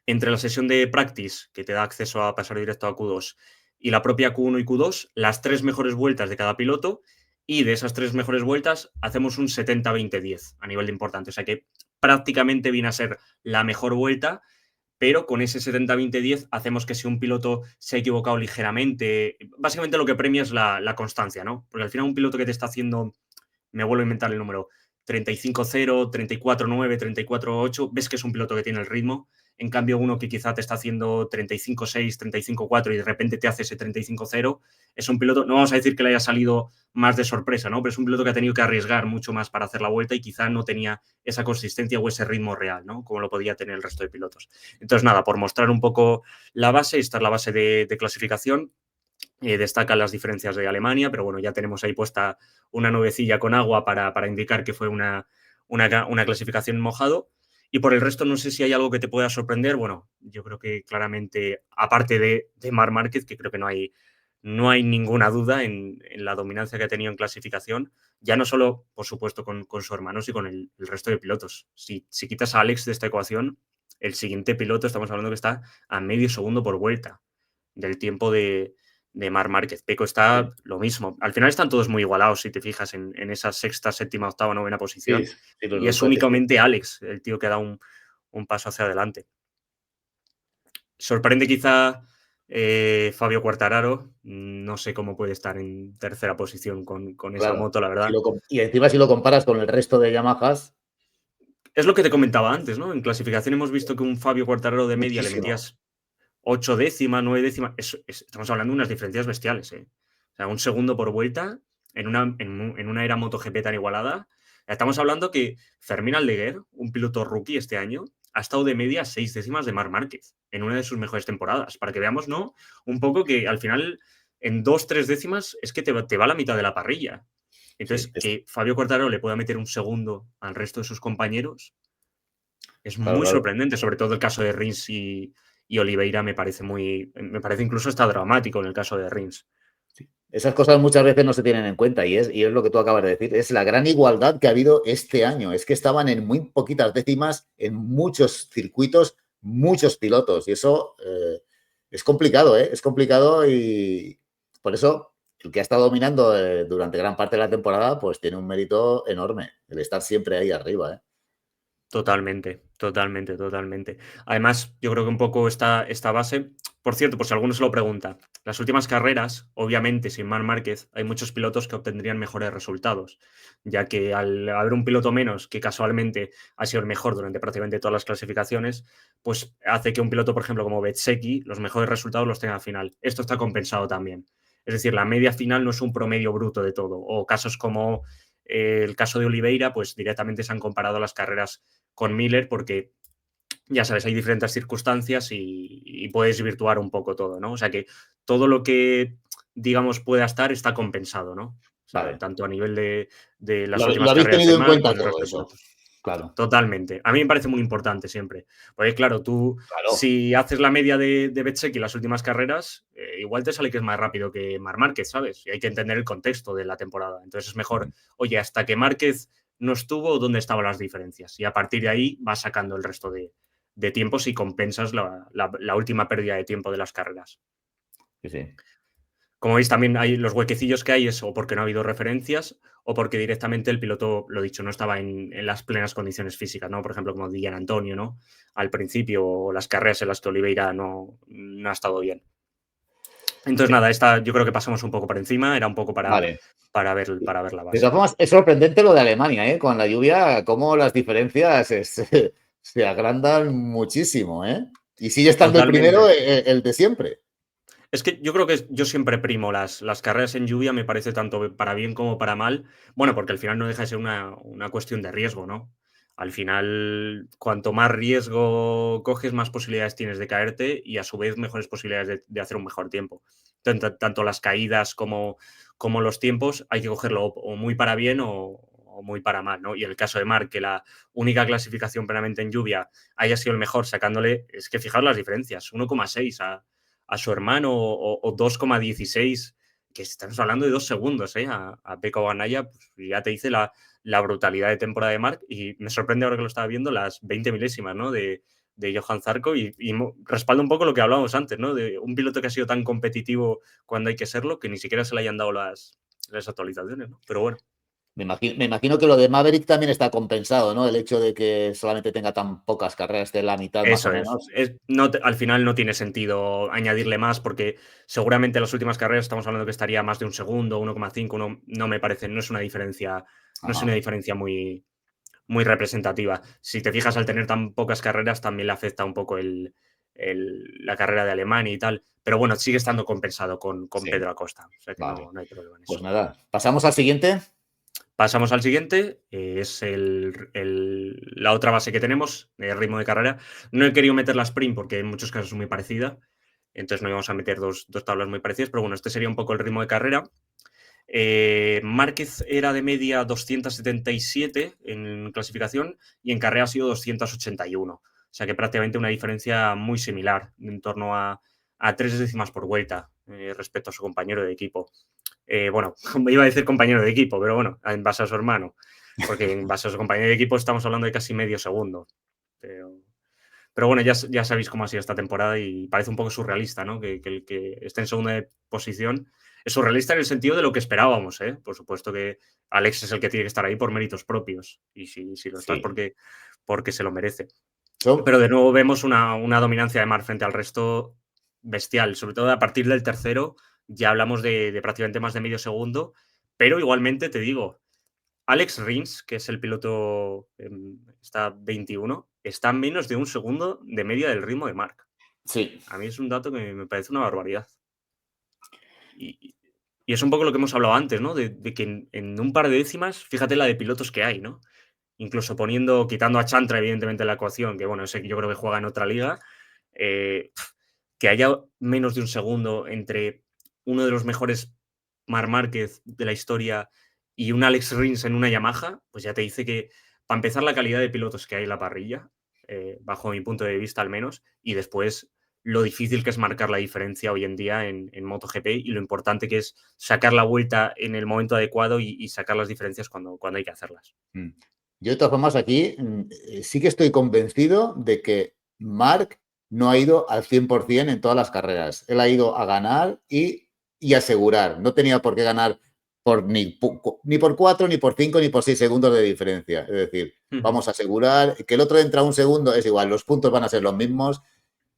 entre la sesión de practice, que te da acceso a pasar directo a Q2, y la propia Q1 y Q2, las 3 mejores vueltas de cada piloto, y de esas 3 mejores vueltas hacemos un 70-20-10 a nivel de importante. O sea que prácticamente viene a ser la mejor vuelta, pero con ese 70-20-10 hacemos que si un piloto se ha equivocado ligeramente, básicamente lo que premia es la constancia, ¿no? Porque al final un piloto que te está haciendo, me vuelvo a inventar el número, 35-0, 34-9, 34-8, ves que es un piloto que tiene el ritmo. En cambio, uno que quizá te está haciendo 35-6, 35-4 y de repente te hace ese 35-0, es un piloto, no vamos a decir que le haya salido más de sorpresa, ¿no? Pero es un piloto que ha tenido que arriesgar mucho más para hacer la vuelta y quizá no tenía esa consistencia o ese ritmo real, ¿no? Como lo podía tener el resto de pilotos. Entonces, nada, por mostrar un poco la base, esta es la base de clasificación. Destacan las diferencias de Alemania, pero bueno, ya tenemos ahí puesta una nubecilla con agua para indicar que fue una clasificación en mojado. Y por el resto, no sé si hay algo que te pueda sorprender. Bueno, yo creo que claramente, aparte de Marc Márquez, que creo que no hay ninguna duda en la dominancia que ha tenido en clasificación, ya no solo, por supuesto, con su hermano, sino con el resto de pilotos. Si quitas a Alex de esta ecuación, el siguiente piloto estamos hablando que está a medio segundo por vuelta del tiempo de Marc Márquez. Pecco está Sí, lo mismo. Al final están todos muy igualados, si te fijas, en esa sexta, séptima, octava, novena sí, posición. sí, Y los es coches, sí. únicamente Alex, el tío que da un paso hacia adelante. Sorprende quizá Fabio Quartararo. No sé cómo puede estar en tercera posición con esa Claro. moto, la verdad. Y encima si lo comparas con el resto de Yamahas, Es lo que te comentaba antes, ¿no? En clasificación hemos visto que un Fabio Quartararo de media le muchísimo. metías 8 décimas, 9 décimas. Estamos hablando de unas diferencias bestiales, ¿eh? O sea, un segundo por vuelta en una era MotoGP tan igualada. Estamos hablando que Fermín Aldeguer, un piloto rookie este año, ha estado de media 6 décimas de Marc Márquez en una de sus mejores temporadas. Para que veamos, ¿no? Un poco que al final, en 2, 3 décimas, es que te va la mitad de la parrilla. Sí, Entonces, que Fabio Quartararo le pueda meter un segundo al resto de sus compañeros es claro, muy claro. sorprendente, sobre todo el caso de Rins y Oliveira me parece incluso hasta dramático en el caso de Rins. Sí. Esas cosas muchas veces no se tienen en cuenta y es lo que tú acabas de decir. Es la gran igualdad que ha habido este año. Es que estaban en muy poquitas décimas en muchos circuitos, muchos pilotos. Y eso es complicado, ¿eh? Es complicado y por eso el que ha estado dominando durante gran parte de la temporada, pues tiene un mérito enorme, el estar siempre ahí arriba, ¿eh? Totalmente, totalmente, totalmente. Además, yo creo que un poco esta base, por cierto, por si alguno se lo pregunta, las últimas carreras, obviamente, sin Marc Márquez, hay muchos pilotos que obtendrían mejores resultados, ya que al haber un piloto menos que casualmente ha sido el mejor durante prácticamente todas las clasificaciones, pues hace que un piloto, por ejemplo, como Bezzecchi, los mejores resultados los tenga al final. Esto está compensado también. Es decir, la media final no es un promedio bruto de todo. O casos como el caso de Oliveira, pues directamente se han comparado las carreras con Miller porque, ya sabes, hay diferentes circunstancias y puedes virtuar un poco todo, ¿no? O sea que todo lo que, digamos, pueda estar está compensado, ¿no? O sea, Vale. tanto a nivel de las Lo últimas habéis carreras de tenido en Marc cuenta con el todo resto de eso. pilotos. Claro, Totalmente. A mí me parece muy importante siempre. Porque, claro, tú, claro. si haces la media de Bezzecchi en las últimas carreras, igual te sale que es más rápido que Marc Márquez, ¿sabes? Y hay que entender el contexto de la temporada. Entonces es mejor, oye, hasta que Márquez no estuvo, ¿dónde estaban las diferencias? Y a partir de ahí vas sacando el resto de tiempos y compensas la última pérdida de tiempo de las carreras. Sí, sí. Como veis, también hay los huequecillos que hay, es o porque no ha habido referencias o porque directamente el piloto, lo dicho, no estaba en las plenas condiciones físicas, ¿no? Por ejemplo, como Guillermo Antonio, ¿no? Al principio, o las carreras en las que Oliveira no ha estado bien. Entonces, Sí. nada, esta yo creo que pasamos un poco por encima, era un poco para, Vale. para, ver, para ver la De base. todas formas, es sorprendente lo de Alemania, ¿eh? Con la lluvia, cómo las diferencias se agrandan muchísimo, ¿eh? Y sigue estando el primero, Totalmente. el de siempre. Es que yo creo que yo siempre primo las carreras en lluvia, me parece tanto para bien como para mal. Bueno, porque al final no deja de ser una cuestión de riesgo, ¿no? Al final, cuanto más riesgo coges, más posibilidades tienes de caerte y a su vez mejores posibilidades de hacer un mejor tiempo. Tanto las caídas como los tiempos hay que cogerlo o muy para bien o muy para mal, ¿no? Y en el caso de Marc, que la única clasificación plenamente en lluvia haya sido el mejor sacándole, es que fijaos las diferencias, 1,6 a su hermano o 2,16, que estamos hablando de 2 segundos, a Pecco Bagnaia, pues ya te dice la brutalidad de temporada de Marc y me sorprende ahora que lo estaba viendo las 20 milésimas, ¿no? De Johan Zarco y respalda un poco lo que hablábamos antes, ¿no? De un piloto que ha sido tan competitivo cuando hay que serlo que ni siquiera se le hayan dado las actualizaciones, ¿no? Pero bueno. Me imagino que lo de Maverick también está compensado, ¿no? El hecho de que solamente tenga tan pocas carreras de la mitad, más o Eso es. menos. Al final no tiene sentido añadirle más porque seguramente en las últimas carreras estamos hablando que estaría más de un segundo, 1,5, no me parece, no es una diferencia, no es una Ajá. diferencia muy, muy representativa. Si te fijas, al tener tan pocas carreras también le afecta un poco la carrera de Alemania y tal, pero bueno, sigue estando compensado con Sí, Pedro Acosta, o sea que vale. no hay problema en Pues eso. nada, pasamos al siguiente. Pasamos al siguiente, es la otra base que tenemos, el ritmo de carrera. No he querido meter la sprint porque en muchos casos es muy parecida, entonces no íbamos a meter dos tablas muy parecidas, pero bueno, este sería un poco el ritmo de carrera. Márquez era de media 277 en clasificación y en carrera ha sido 281. O sea que prácticamente una diferencia muy similar, en torno a 3 décimas por vuelta respecto a su compañero de equipo. Bueno, iba a decir compañero de equipo, pero bueno, en base a su hermano, porque en base a su compañero de equipo estamos hablando de casi medio segundo. Pero, pero bueno, ya sabéis cómo ha sido esta temporada y parece un poco surrealista, ¿no? Que el que esté en segunda posición es surrealista en el sentido de lo que esperábamos, ¿eh? Por supuesto que Alex es el que tiene que estar ahí por méritos propios y si lo estás Sí. porque se lo merece. Son- Pero de nuevo vemos una dominancia de Mar frente al resto bestial, sobre todo a partir del tercero ya hablamos de prácticamente más de medio segundo, pero igualmente te digo, Alex Rins, que es el piloto, está 21, está a menos de un segundo de media del ritmo de Marc. sí, A mí es un dato que me parece una barbaridad. Y, y es un poco lo que hemos hablado antes, ¿no? De que en un par de décimas, fíjate la de pilotos que hay, ¿no? Incluso quitando a Chantra, evidentemente, la ecuación, que bueno, ese que yo creo que juega en otra liga, eh, que haya menos de un segundo entre uno de los mejores Marc Márquez de la historia y un Alex Rins en una Yamaha, pues ya te dice que, para empezar, la calidad de pilotos que hay en la parrilla, bajo mi punto de vista al menos, y después lo difícil que es marcar la diferencia hoy en día en MotoGP y lo importante que es sacar la vuelta en el momento adecuado y sacar las diferencias cuando hay que hacerlas. mm. Yo de todas formas aquí sí que estoy convencido de que Marc no ha ido al 100% en todas las carreras. Él ha ido a ganar y asegurar. No tenía por qué ganar ni por 4, ni por 5, ni por 6 segundos de diferencia. Es decir, Ujú. vamos a asegurar que el otro entra un segundo, es igual, los puntos van a ser los mismos.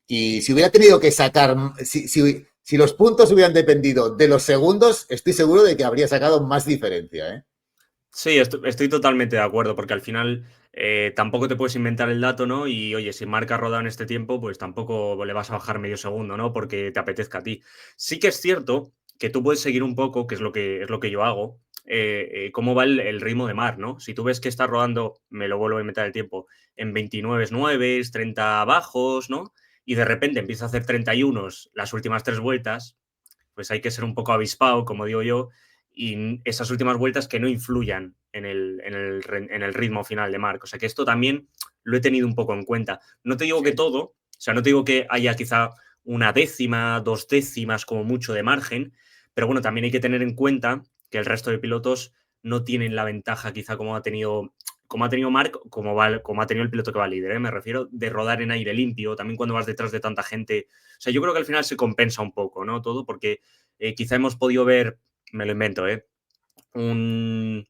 Y si hubiera tenido que sacar, si los puntos hubieran dependido de los segundos, estoy seguro de que habría sacado más diferencia, ¿eh? Sí, estoy totalmente de acuerdo, porque al final tampoco te puedes inventar el dato, ¿no? Y oye, si Marc ha rodado en este tiempo, pues tampoco le vas a bajar medio segundo, ¿no? Porque te apetezca a ti. Sí que es cierto que tú puedes seguir un poco, que es lo que yo hago, cómo va el ritmo de Marc, ¿no? Si tú ves que está rodando, me lo vuelvo a inventar el tiempo, en 29 9, 30 bajos, ¿no? Y de repente empieza a hacer 31 las últimas 3 vueltas, pues hay que ser un poco avispado, como digo yo, y esas últimas vueltas que no influyan en el ritmo final de Marc. O sea que esto también lo he tenido un poco en cuenta. No te digo que Sí. todo, o sea, no te digo que haya quizá una décima, 2 décimas como mucho de margen, pero bueno, también hay que tener en cuenta que el resto de pilotos no tienen la ventaja quizá como ha tenido Marc, como ha tenido el piloto que va líder, ¿eh? Me refiero de rodar en aire limpio, también cuando vas detrás de tanta gente. O sea, yo creo que al final se compensa un poco, ¿no? Todo, porque quizá hemos podido ver, me lo invento, un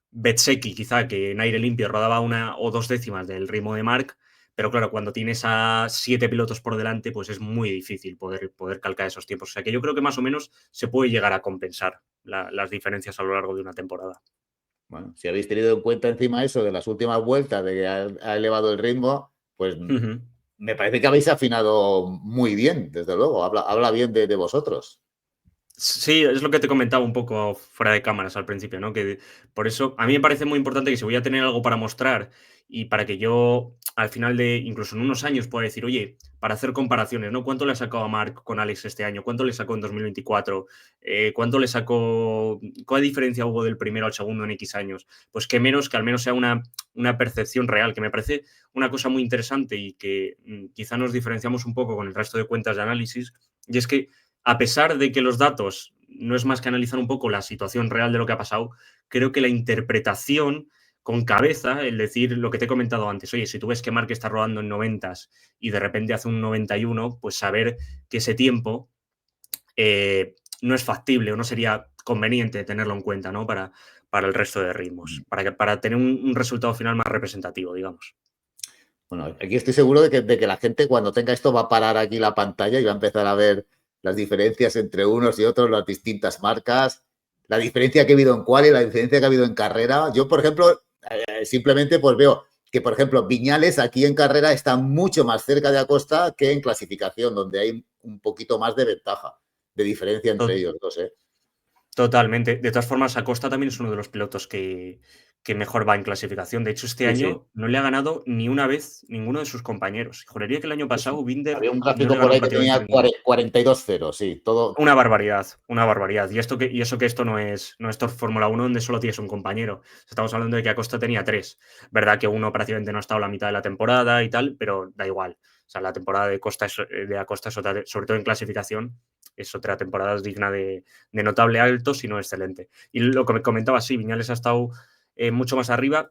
Betseki, quizá, que en aire limpio rodaba 1 o 2 décimas del ritmo de Marc, pero claro, cuando tienes a 7 pilotos por delante, pues es muy difícil poder calcar esos tiempos. O sea que yo creo que más o menos se puede llegar a compensar las diferencias a lo largo de una temporada. Bueno, si habéis tenido en cuenta encima eso de las últimas vueltas, de que ha elevado el ritmo, pues Ujú. me parece que habéis afinado muy bien, desde luego. Habla bien de vosotros. Sí, es lo que te comentaba un poco fuera de cámaras al principio, ¿no? Que por eso a mí me parece muy importante que si voy a tener algo para mostrar y para que yo al final de, incluso en unos años, pueda decir, oye, para hacer comparaciones, ¿no? ¿Cuánto le ha sacado a Marc con Alex este año? ¿Cuánto le sacó en 2024? ¿Cuánto le sacó? ¿Cuál diferencia hubo del primero al segundo en X años? Pues qué menos que al menos sea una percepción real, que me parece una cosa muy interesante y que quizá nos diferenciamos un poco con el resto de cuentas de análisis, y es que a pesar de que los datos no es más que analizar un poco la situación real de lo que ha pasado, creo que la interpretación con cabeza, el decir lo que te he comentado antes, oye, si tú ves que Marc está rodando en 90 y de repente hace un 91, pues saber que ese tiempo no es factible o no sería conveniente tenerlo en cuenta, ¿no? Para el resto de ritmos, para tener un resultado final más representativo, digamos. Bueno, aquí estoy seguro de que la gente cuando tenga esto va a parar aquí la pantalla y va a empezar a ver las diferencias entre unos y otros, las distintas marcas, la diferencia que ha habido en quali, la diferencia que ha habido en carrera. Yo, por ejemplo, simplemente pues veo que, por ejemplo, Viñales aquí en carrera está mucho más cerca de Acosta que en clasificación, donde hay un poquito más de ventaja, de diferencia entre ellos dos, ¿eh? Totalmente. De todas formas, Acosta también es uno de los pilotos que mejor va en clasificación. De hecho, este Sí, sí. año no le ha ganado ni una vez ninguno de sus compañeros. Juraría que el año Sí, sí. pasado Binder Había un no le gráfico por ganó ahí que prácticamente tenía a ninguno. 42-0, sí, todo. Una barbaridad, una barbaridad. Y eso que esto no es Fórmula 1 donde solo tienes un compañero. Estamos hablando de que Acosta tenía tres. Verdad que uno prácticamente no ha estado la mitad de la temporada y tal, pero da igual. O sea, la temporada de Acosta es otra, sobre todo en clasificación, es otra temporada digna de notable alto, si no excelente. Y lo que me comentaba, sí, Viñales ha estado mucho más arriba.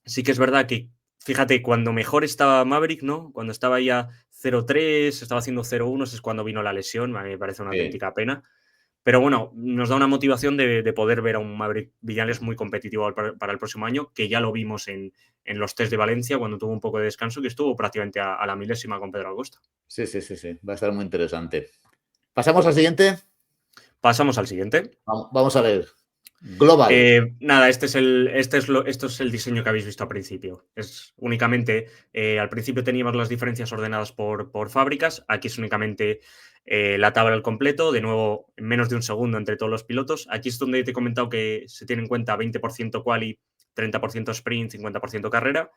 Sí que es verdad que, fíjate, cuando mejor estaba Maverick, ¿no? Cuando estaba ya 0-3, estaba haciendo 0-1, es cuando vino la lesión, a mí me parece una Sí. auténtica pena. Pero bueno, nos da una motivación de poder ver a un Maverick Viñales muy competitivo para el próximo año, que ya lo vimos en los test de Valencia, cuando tuvo un poco de descanso, que estuvo prácticamente a la milésima con Pedro Acosta. Sí, sí, sí, sí. Va a estar muy interesante. Pasamos al siguiente. Pasamos al siguiente. Vamos a ver. Global. Nada, esto es el diseño que habéis visto al principio. Es únicamente, al principio teníamos las diferencias ordenadas por fábricas, aquí es únicamente la tabla al completo, de nuevo en menos de un segundo entre todos los pilotos. Aquí es donde te he comentado que se tiene en cuenta 20% quali, 30% sprint, 50% carrera,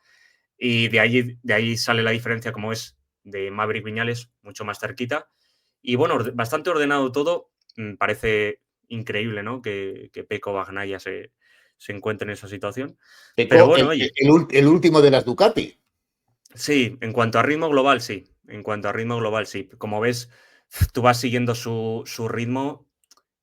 y de ahí sale la diferencia como es de Maverick Viñales, mucho más cerquita. Y bueno, bastante ordenado todo, parece increíble, ¿no? Que Pecco Bagnaia se encuentre en esa situación. Pero Pecó bueno, oye, el último de las Ducati. sí, en cuanto a ritmo global, sí. En cuanto a ritmo global, sí. Como ves, tú vas siguiendo su ritmo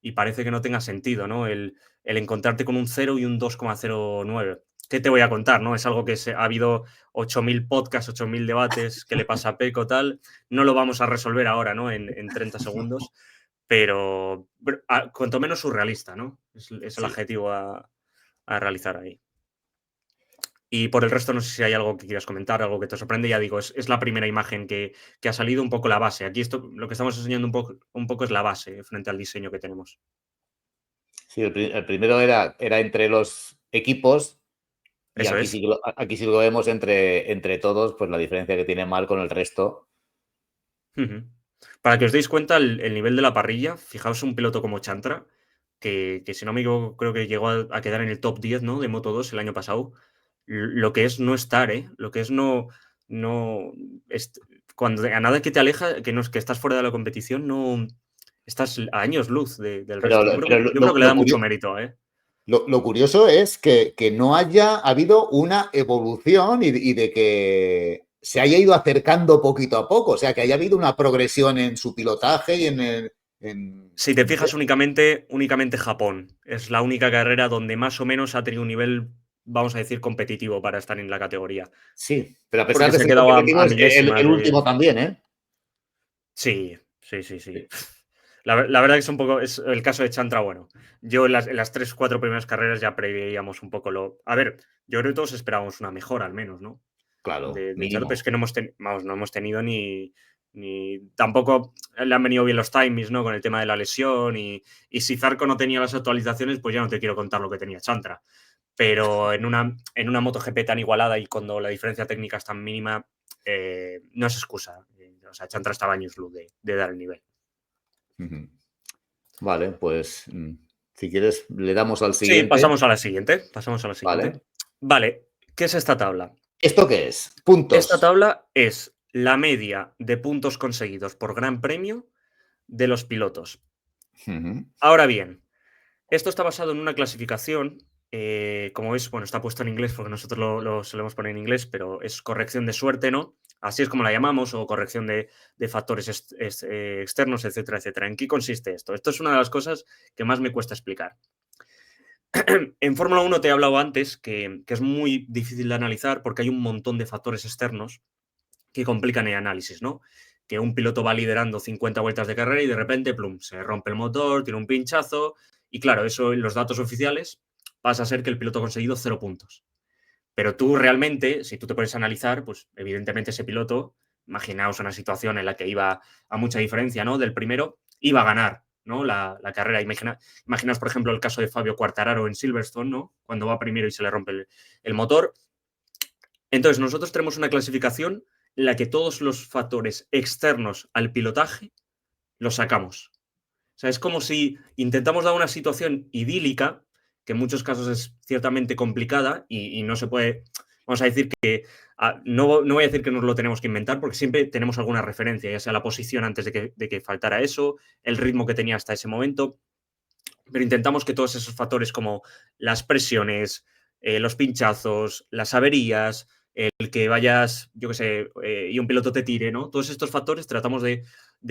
y parece que no tenga sentido, ¿no? El encontrarte con un 0 y un 2,09. ¿Qué te voy a contar, no? Es algo que ha habido 8.000 podcasts, 8.000 debates, qué le pasa a Pecco, tal. No lo vamos a resolver ahora, ¿no? En 30 segundos, pero cuanto menos surrealista, ¿no? Es el Sí. adjetivo a realizar ahí. Y por el resto, no sé si hay algo que quieras comentar, algo que te sorprende. Ya digo, es la primera imagen que ha salido, un poco la base. Aquí lo que estamos enseñando un poco es la base frente al diseño que tenemos. Sí, el primero era entre los equipos y Eso aquí es. sí, aquí sí lo vemos entre todos, pues la diferencia que tiene Marc con el resto. Ujú. Para que os deis cuenta el nivel de la parrilla, fijaos un piloto como Chantra, que si no me equivoco, creo que llegó a quedar en el top 10, ¿no? De Moto2 el año pasado. Lo que es no estar, ¿eh? Lo que es no cuando a nada que te aleja, que estás fuera de la competición, no estás a años luz del Pero, resto. Yo creo pero que, yo creo que le da mucho mérito, ¿eh? lo curioso es que no haya habido una evolución y de que se haya ido acercando poquito a poco, o sea, que haya habido una progresión en su pilotaje y Si te no sé. fijas únicamente Japón. Es la única carrera donde más o menos ha tenido un nivel, vamos a decir, competitivo para estar en la categoría. Sí, pero a pesar Porque de se ha ser quedado competitivo, a es milésimas el de. último también, ¿eh? Sí, sí, sí, sí. La verdad que es un poco. Es el caso de Chantra, bueno. Yo en las 3, 4 primeras carreras ya preveíamos un poco lo. A ver, yo creo que todos esperábamos una mejora, al menos, ¿no? Claro, De Chantra, pero es mínimo. que no hemos tenido ni. Tampoco le han venido bien los timings, ¿no? Con el tema de la lesión. Y si Zarco no tenía las actualizaciones, pues ya no te quiero contar lo que tenía Chantra. Pero en una MotoGP tan igualada y cuando la diferencia técnica es tan mínima, no es excusa. O sea, Chantra estaba años luz de dar el nivel. Ujú. Vale, pues si quieres, le damos al Sí, siguiente. pasamos a la siguiente. Pasamos a la siguiente. Vale. Vale, ¿qué es esta tabla? ¿Esto qué es? Esta Puntos. tabla es la media de puntos conseguidos por Gran Premio de los pilotos. Ujú. Ahora bien, esto está basado en una clasificación, como veis, bueno, está puesto en inglés porque nosotros lo solemos poner en inglés, pero es corrección de suerte, ¿no? Así es como la llamamos, o corrección de factores externos, etcétera, etcétera. ¿En qué consiste esto? Esto es una de las cosas que más me cuesta explicar. En Fórmula 1 te he hablado antes que es muy difícil de analizar porque hay un montón de factores externos que complican el análisis, ¿no? Que un piloto va liderando 50 vueltas de carrera y de repente, plum, se rompe el motor, tiene un pinchazo y claro, eso en los datos oficiales pasa a ser que el piloto ha conseguido 0 puntos. Pero tú realmente, si tú te pones a analizar, pues evidentemente ese piloto, imaginaos una situación en la que iba a mucha diferencia, ¿no? Del primero, iba a ganar, ¿no? La carrera. Imaginaos, por ejemplo, el caso de Fabio Quartararo en Silverstone, ¿no? Cuando va primero y se le rompe el motor. Entonces, nosotros tenemos una clasificación en la que todos los factores externos al pilotaje los sacamos. O sea, es como si intentamos dar una situación idílica, que en muchos casos es ciertamente complicada y no se puede, vamos a decir que, no voy a decir que nos lo tenemos que inventar, porque siempre tenemos alguna referencia, ya sea la posición antes de que faltara eso, el ritmo que tenía hasta ese momento, pero intentamos que todos esos factores como las presiones, los pinchazos, las averías, el que vayas, yo qué sé, y un piloto te tire, ¿no? Todos estos factores tratamos de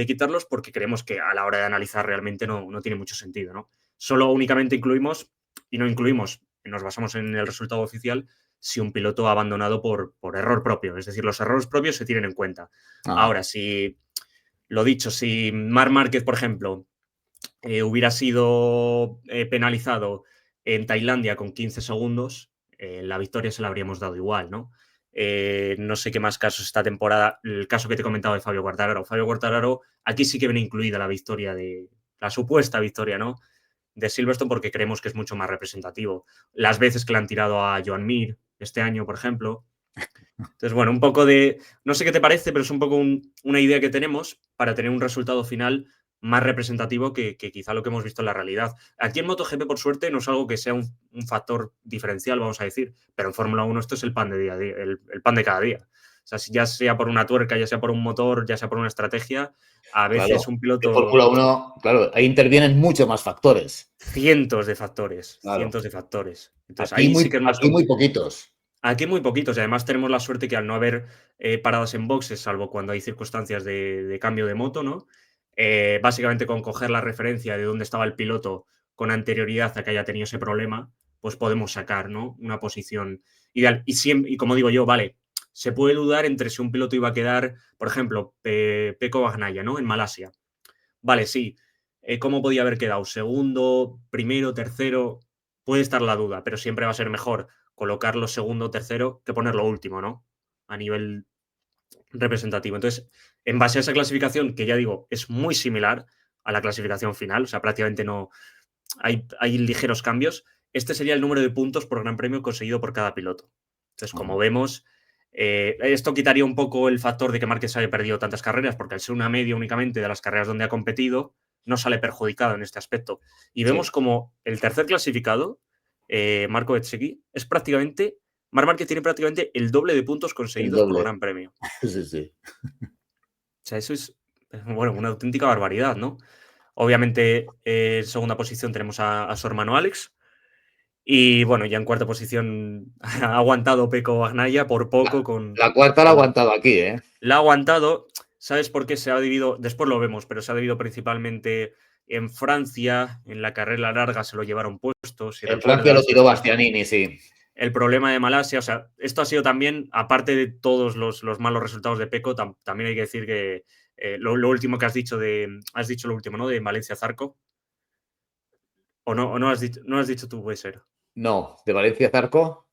quitarlos porque creemos que a la hora de analizar realmente no tiene mucho sentido, ¿no? Solo únicamente incluimos, y no incluimos, nos basamos en el resultado oficial, si un piloto ha abandonado por error propio. Es decir, los errores propios se tienen en cuenta. Ah, Ahora, si, lo dicho, si Marc Márquez, por ejemplo, hubiera sido penalizado en Tailandia con 15 segundos, la victoria se la habríamos dado igual, ¿no? No sé qué más casos esta temporada. El caso que te he comentado de Fabio Quartararo. Fabio Quartararo, aquí sí que viene incluida la victoria de la supuesta victoria, ¿no? De Silverstone porque creemos que es mucho más representativo. Las veces que le han tirado a Joan Mir este año, por ejemplo. Entonces, bueno, un poco de, no sé qué te parece, pero es un poco una idea que tenemos para tener un resultado final más representativo que quizá lo que hemos visto en la realidad. Aquí en MotoGP, por suerte, no es algo que sea un factor diferencial, vamos a decir, pero en Fórmula 1 esto es el pan de día a día, el pan de cada día. O sea, ya sea por una tuerca, ya sea por un motor, ya sea por una estrategia, a veces claro. un En piloto, Fórmula 1, claro, ahí intervienen muchos más factores. cientos de factores, Claro. cientos de factores. Entonces, Aquí ahí sí que es más aquí muy poquitos. Aquí muy poquitos y además tenemos la suerte que al no haber paradas en boxes, salvo cuando hay circunstancias de cambio de moto, ¿no? Básicamente con coger la referencia de dónde estaba el piloto con anterioridad a que haya tenido ese problema, pues podemos sacar, ¿no? Una posición ideal. Y como digo yo, vale, se puede dudar entre si un piloto iba a quedar, por ejemplo, Pecco Bagnaia, ¿no? En Malasia. Vale, sí. ¿Cómo podía haber quedado? ¿Segundo, primero, tercero? Puede estar la duda, pero siempre va a ser mejor colocarlo segundo o tercero que ponerlo último, ¿no? A nivel representativo. Entonces, en base a esa clasificación, que ya digo, es muy similar a la clasificación final, o sea, prácticamente no hay ligeros cambios, este sería el número de puntos por Gran Premio conseguido por cada piloto. Entonces, como Ajá. vemos, esto quitaría un poco el factor de que Márquez haya perdido tantas carreras, porque al ser una media únicamente de las carreras donde ha competido, no sale perjudicado en este aspecto. Y vemos Sí, como el tercer clasificado, Marco Bezzecchi, es prácticamente, Marc Márquez tiene prácticamente el doble de puntos el conseguidos por doble. Gran Premio. Sí, sí. O sea, eso es, bueno, una auténtica barbaridad, ¿no? Obviamente, en segunda posición tenemos a su hermano Alex, y bueno, ya en cuarta posición ha aguantado Pecco Bagnaia por poco La cuarta la ha con aguantado aquí, ¿eh? la ha aguantado. ¿Sabes por qué se ha dividido? Después lo vemos, pero se ha dividido principalmente en Francia, en la carrera larga se lo llevaron puesto, si En Francia lo recuerdas, tiró después Bastianini, sí. el problema de Malasia, o sea, esto ha sido también, aparte de todos los malos resultados de Pecco, también hay que decir que lo último que has dicho lo último, ¿no? De Valencia Zarco, o no has dicho tú, puede ser. No, de Valencia Zarco.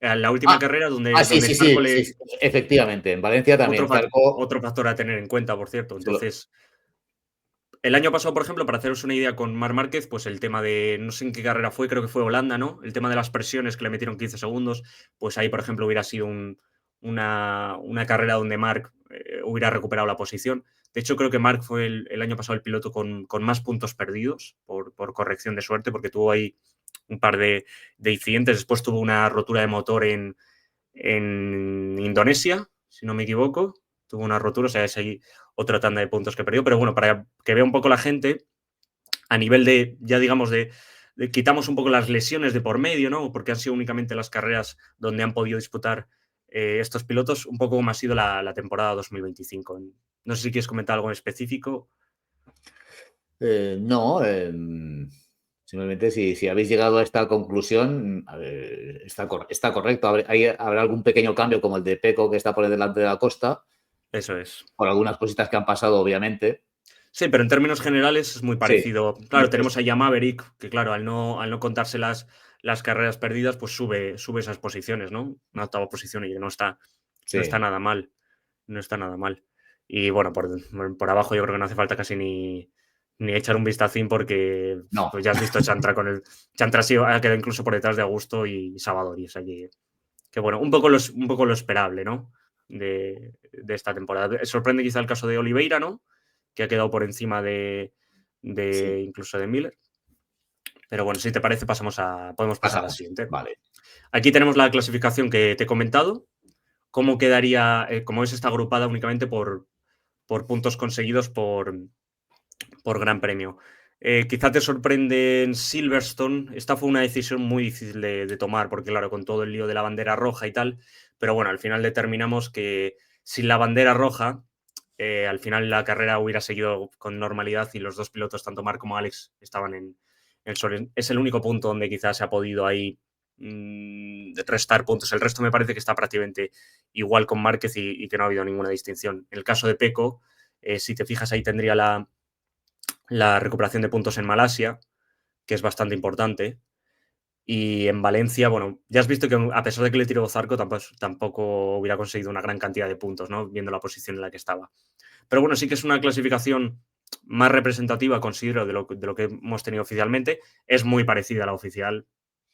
La última Ah, carrera sí, donde sí, Zarco sí, sí, efectivamente. En Valencia también. Zarco, otro factor a tener en cuenta, por cierto. se lo- Entonces, el año pasado, por ejemplo, para haceros una idea con Marc Márquez, pues el tema de, no sé en qué carrera fue, creo que fue Holanda, ¿no? El tema de las presiones que le metieron 15 segundos, pues ahí, por ejemplo, hubiera sido una carrera donde Marc hubiera recuperado la posición. De hecho, creo que Marc fue el año pasado el piloto con más puntos perdidos por corrección de suerte, porque tuvo ahí un par de incidentes. Después tuvo una rotura de motor en Indonesia, si no me equivoco. Tuvo una rotura, o sea, es ahí otra tanda de puntos que perdió. Pero bueno, para que vea un poco la gente, a nivel de, ya digamos, quitamos un poco las lesiones de por medio, ¿no? Porque han sido únicamente las carreras donde han podido disputar estos pilotos, un poco como ha sido la temporada 2025. No sé si quieres comentar algo en específico. No, simplemente si habéis llegado a esta conclusión, está correcto. Habrá algún pequeño cambio como el de Peco que está por delante de la Costa, Eso es. por algunas cositas que han pasado, obviamente. Sí, pero en términos generales es muy Sí, parecido. Claro, tenemos a Maverick, que claro, al no contarse las carreras perdidas, pues sube esas posiciones, ¿no? Una octava posición y que no está sí. nada mal. No está nada mal. Y bueno, por abajo yo creo que no hace falta casi ni echar un vistacín porque No, pues ya has visto Chantra con el. Chantra ha quedado incluso por detrás de Augusto y Savadori. O sea que bueno, un poco lo esperable, ¿no? De esta temporada. Sorprende quizá el caso de Oliveira, ¿no? Que ha quedado por encima sí. incluso de Miller. Pero bueno, si te parece, podemos pasar a la Pasamos. siguiente. Vale. Aquí tenemos la clasificación que te he comentado. ¿Cómo quedaría? Como ves, está agrupada únicamente por puntos conseguidos por Gran Premio. Quizá te sorprende en Silverstone. Esta fue una decisión muy difícil de tomar, porque claro, con todo el lío de la bandera roja y tal, pero bueno, al final determinamos que sin la bandera roja, al final la carrera hubiera seguido con normalidad y los dos pilotos, tanto Marc como Alex, estaban en el sol. Es el único punto donde quizás se ha podido ahí restar puntos. El resto me parece que está prácticamente igual con Márquez y que no ha habido ninguna distinción. En el caso de Pecco, si te fijas ahí tendría la recuperación de puntos en Malasia, que es bastante importante. Y en Valencia, bueno, ya has visto que a pesar de que le tiró Zarco, tampoco hubiera conseguido una gran cantidad de puntos, ¿no? Viendo la posición en la que estaba. Pero bueno, sí que es una clasificación más representativa, considero, de lo que hemos tenido oficialmente. Es muy parecida a la oficial.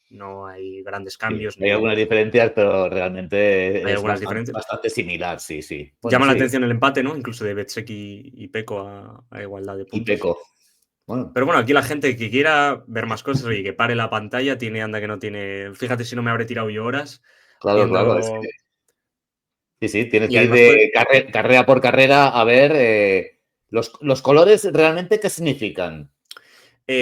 No hay grandes Sí, cambios hay ni algunas diferencias, pero realmente hay es algunas bastante, diferencias. bastante similar, sí, sí. Bueno, Llama la sí. atención el empate, ¿no? Incluso de Betsek y Peco a igualdad de Y puntos. Peco. Bueno, Pero bueno, aquí la gente que quiera ver más cosas, oye, que pare la pantalla, tiene, anda que no tiene. Fíjate si no me habré tirado yo horas claro, claro. viendo. Sí, sí, tienes Y que ir además, pues, de carrera por carrera a ver los colores realmente qué significan.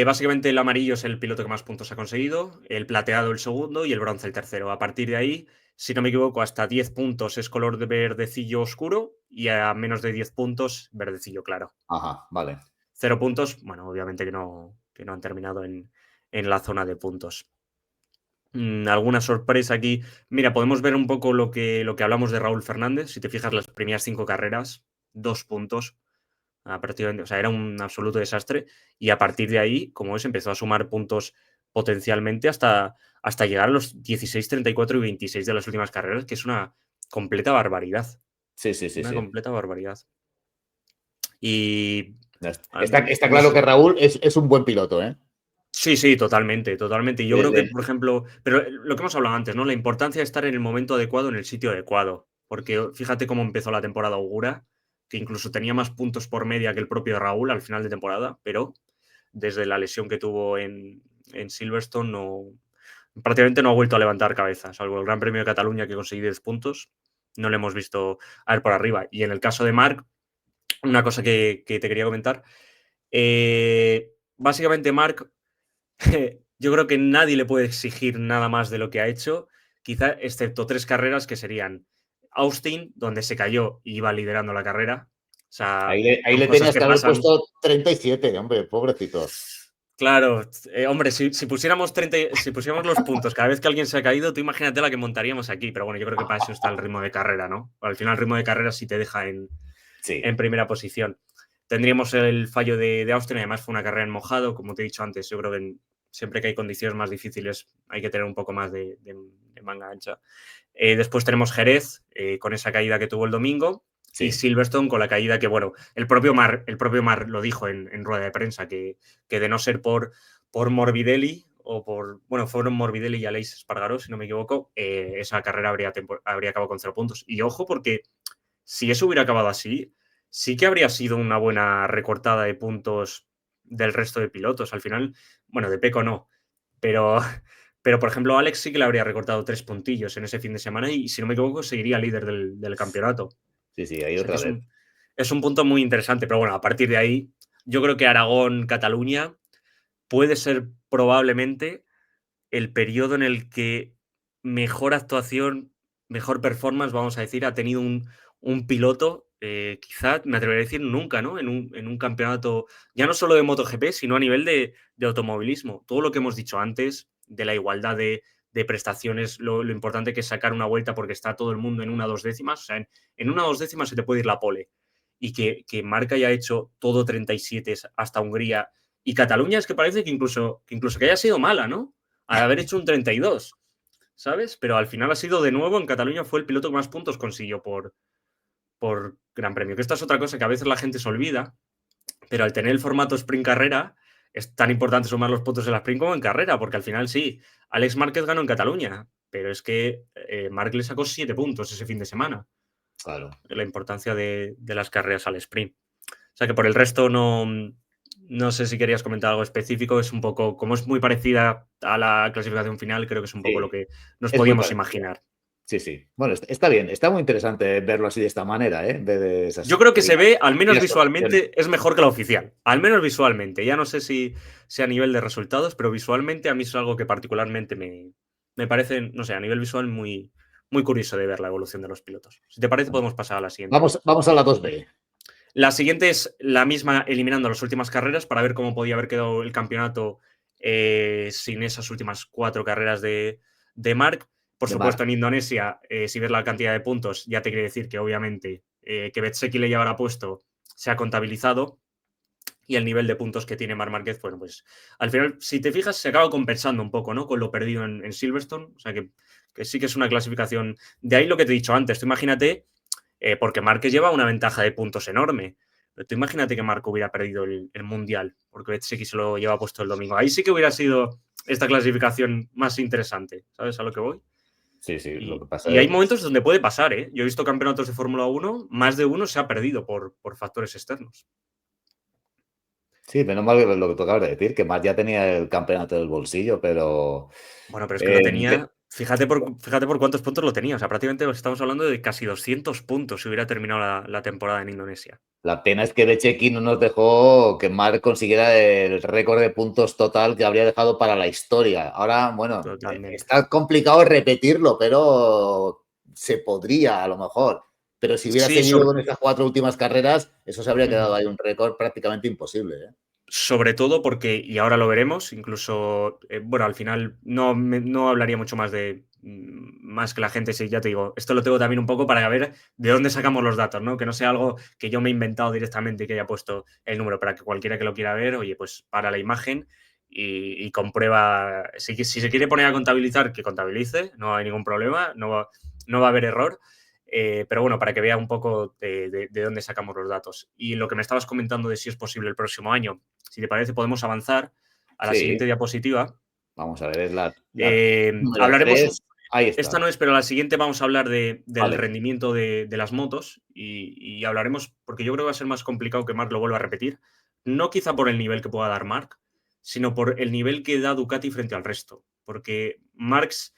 básicamente el amarillo es el piloto que más puntos ha conseguido, el plateado el segundo y el bronce el tercero. A partir de ahí, si no me equivoco, hasta 10 puntos es color de verdecillo oscuro y a menos de 10 puntos, verdecillo claro. Ajá, vale. 0 puntos, bueno, obviamente que no han terminado en la zona de puntos. Alguna sorpresa aquí. Mira, podemos ver un poco lo que hablamos de Raúl Fernández. Si te fijas, las primeras 5 carreras, 2 puntos. Prácticamente, o sea, era un absoluto desastre. Y a partir de ahí, como ves, empezó a sumar puntos potencialmente hasta llegar a los 16, 34 y 26 de las últimas carreras, que es una completa barbaridad. Sí, sí, sí, Una sí. completa barbaridad. Y. Está No claro sé. que Raúl es un buen piloto, ¿eh? Sí, sí, totalmente, totalmente. Y yo Le- creo que, le- por ejemplo, pero lo que hemos hablado antes, ¿no? La importancia de estar en el momento adecuado, en el sitio adecuado. Porque fíjate cómo empezó la temporada Augura, que incluso tenía más puntos por media que el propio Raúl al final de temporada, pero desde la lesión que tuvo en Silverstone prácticamente no ha vuelto a levantar cabeza, salvo el Gran Premio de Cataluña que conseguí 10 puntos, no le hemos visto a ver por arriba. Y en el caso de Marc, una cosa que te quería comentar, básicamente Marc yo creo que nadie le puede exigir nada más de lo que ha hecho, quizá excepto 3 carreras que serían Austin, donde se cayó y iba liderando la carrera. O sea, ahí son le cosas tenías que que haber pasan. puesto 37, hombre, pobrecito. Claro, hombre, si pusiéramos si pusiéramos los puntos cada vez que alguien se ha caído, tú imagínate la que montaríamos aquí. Pero bueno, yo creo que para eso está el ritmo de carrera, ¿no? Al final, el ritmo de carrera sí te deja en Sí, primera posición. Tendríamos el fallo de Austin, además fue una carrera en mojado, como te he dicho antes, yo creo que siempre que hay condiciones más difíciles hay que tener un poco más de manga ancha. Después tenemos Jerez, con esa caída que tuvo el domingo, y sí. Silverstone con la caída que, bueno, el propio Mar lo dijo en rueda de prensa, que de no ser por Morbidelli, bueno, fueron Morbidelli y Aleix Espargaró, si no me equivoco, esa carrera habría acabado con 0 puntos. Y ojo, porque si eso hubiera acabado así, sí que habría sido una buena recortada de puntos del resto de pilotos. Al final, bueno, de Peco no, pero, Pero, por ejemplo, Alex sí que le habría recortado 3 puntillos en ese fin de semana y, si no me equivoco, seguiría líder del campeonato. O Sí, ahí sea que otra vez. es un punto muy interesante. Pero bueno, a partir de ahí, yo creo que Aragón, Cataluña puede ser probablemente el periodo en el que mejor actuación, mejor performance, vamos a decir, ha tenido un piloto, quizá me atrevería a decir nunca, ¿no? En un campeonato, ya no solo de MotoGP, sino a nivel de automovilismo. Todo lo que hemos dicho antes, de la igualdad de prestaciones, lo importante que es sacar una vuelta porque está todo el mundo en 1 o 2 décimas. O sea, en 1 o 2 décimas se te puede ir la pole. Y que Marc haya hecho todo 37 hasta Hungría. Y Cataluña es que parece que haya sido mala, ¿no? Al haber hecho un 32, ¿sabes? Pero al final ha sido de nuevo, en Cataluña fue el piloto que más puntos consiguió por Gran Premio. Que esta es otra cosa que a veces la gente se olvida, pero al tener el formato sprint carrera, es tan importante sumar los puntos en la sprint como en carrera, porque al final sí, Alex Márquez ganó en Cataluña, pero es que Marc le sacó 7 puntos ese fin de semana. Claro. La importancia de las carreras al sprint. O sea que por el resto no sé si querías comentar algo específico. Es un poco, como es muy parecida a la clasificación final, creo que es un poco lo Sí, que nos es muy podíamos parecida. imaginar. Sí. Bueno, está bien, está muy interesante verlo así de esta manera, ¿eh? De Yo esas creo que se ve, al menos pequeñas correcciones. visualmente, es mejor que la oficial. Al menos visualmente. Ya no sé si a nivel de resultados, pero visualmente a mí es algo que particularmente me parece, no sé, a nivel visual muy, muy curioso de ver la evolución de los pilotos. Si te parece, podemos pasar a la siguiente. Vamos a la 2B. La siguiente es la misma eliminando las últimas carreras para ver cómo podía haber quedado el campeonato sin esas últimas 4 carreras de Marc. Por De supuesto, Marc. en Indonesia, si ves la cantidad de puntos, ya te quiere decir que obviamente que Bezzecchi le llevará puesto se ha contabilizado y el nivel de puntos que tiene Marc Márquez, bueno, pues al final, si te fijas, se acaba compensando un poco, ¿no? Con lo perdido en Silverstone. O sea que sí que es una clasificación. De ahí lo que te he dicho antes. Tú imagínate porque Márquez lleva una ventaja de puntos enorme. Pero tú imagínate que Marco hubiera perdido el Mundial, porque Bezzecchi se lo lleva puesto el domingo. Ahí sí que hubiera sido esta clasificación más interesante, ¿sabes a lo que voy? Sí, lo que pasa Y hay es. momentos donde puede pasar, ¿eh? Yo he visto campeonatos de Fórmula 1, más de uno se ha perdido por factores externos. Sí, menos mal que lo que tú acabas de decir, que Marc ya tenía el campeonato del bolsillo, pero. Bueno, pero es que lo eh, tenía. Fíjate por cuántos puntos lo tenía. O sea, prácticamente estamos hablando de casi 200 puntos si hubiera terminado la temporada en Indonesia. La pena es que Bezzecchi no nos dejó que Marc consiguiera el récord de puntos total que habría dejado para la historia. Ahora, bueno, Totalmente. está complicado repetirlo, pero se podría a lo mejor. Pero si hubiera Sí, seguido con estas 4 últimas carreras, eso se habría quedado Ujú. ahí un récord prácticamente imposible, ¿eh? Sobre todo porque, y ahora lo veremos, incluso, bueno, al final no hablaría mucho más más que la gente, sí, ya te digo, esto lo tengo también un poco para ver de dónde sacamos los datos, ¿no? Que no sea algo que yo me he inventado directamente y que haya puesto el número, para que cualquiera que lo quiera ver, oye, pues para la imagen y comprueba, si se quiere poner a contabilizar, que contabilice, no hay ningún problema, no va a haber error. Pero bueno, para que vea un poco de dónde sacamos los datos. Y lo que me estabas comentando de si es posible el próximo año, si te parece, podemos avanzar a la Sí, siguiente diapositiva. vamos a ver, es la número Hablaremos, 3. Ahí esta está. no es, pero la siguiente vamos a hablar del Vale. rendimiento de las motos y hablaremos, porque yo creo que va a ser más complicado que Marc lo vuelva a repetir, no quizá por el nivel que pueda dar Marc, sino por el nivel que da Ducati frente al resto. Porque Marx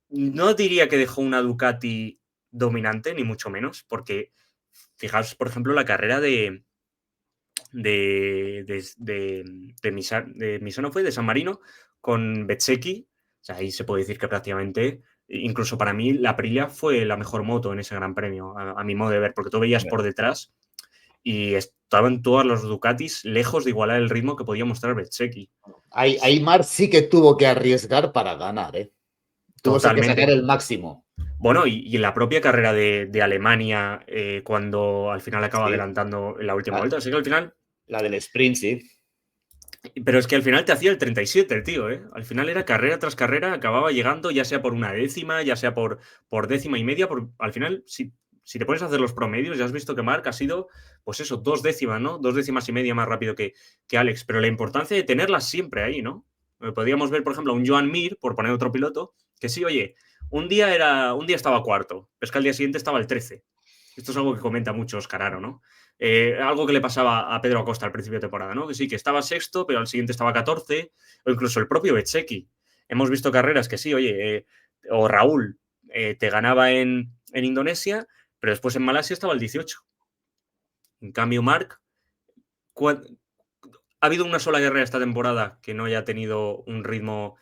no diría que dejó una Ducati dominante, ni mucho menos, porque fijaos, por ejemplo, la carrera de Misano fue de San Marino con Bezzecchi. O sea, ahí se puede decir que prácticamente, incluso para mí, la Aprilia fue la mejor moto en ese Gran Premio, a mi modo de ver, porque tú veías por detrás y estaban todas los Ducatis lejos de igualar el ritmo que podía mostrar Bezzecchi. Ahí Marc sí que tuvo que arriesgar para ganar, ¿eh? Tuvo que sacar Totalmente. el máximo. Bueno, y en la propia carrera de Alemania, cuando al final acaba Sí, adelantando en la última la, vuelta, así que al final. la del sprint, sí. Pero es que al final te hacía el 37, el tío, ¿eh? Al final era carrera tras carrera, acababa llegando, ya sea por una décima, ya sea por décima y media. Al final, si te pones a hacer los promedios, ya has visto que Marc ha sido, pues eso, 2 décimas, ¿no? 2 décimas y media más rápido que Alex. Pero la importancia de tenerlas siempre ahí, ¿no? Podríamos ver, por ejemplo, a un Joan Mir, por poner otro piloto, que sí, oye, un día estaba cuarto, pero es que al día siguiente estaba el 13. Esto es algo que comenta mucho Oscar Aro, ¿no? Algo que le pasaba a Pedro Acosta al principio de temporada, ¿no? Que sí, que estaba sexto, pero al siguiente estaba 14, o incluso el propio Bezzecchi. hemos visto carreras que sí, oye, o Raúl te ganaba en Indonesia, pero después en Malasia estaba el 18. En cambio, Marc, ¿ha habido una sola carrera esta temporada que no haya tenido un ritmo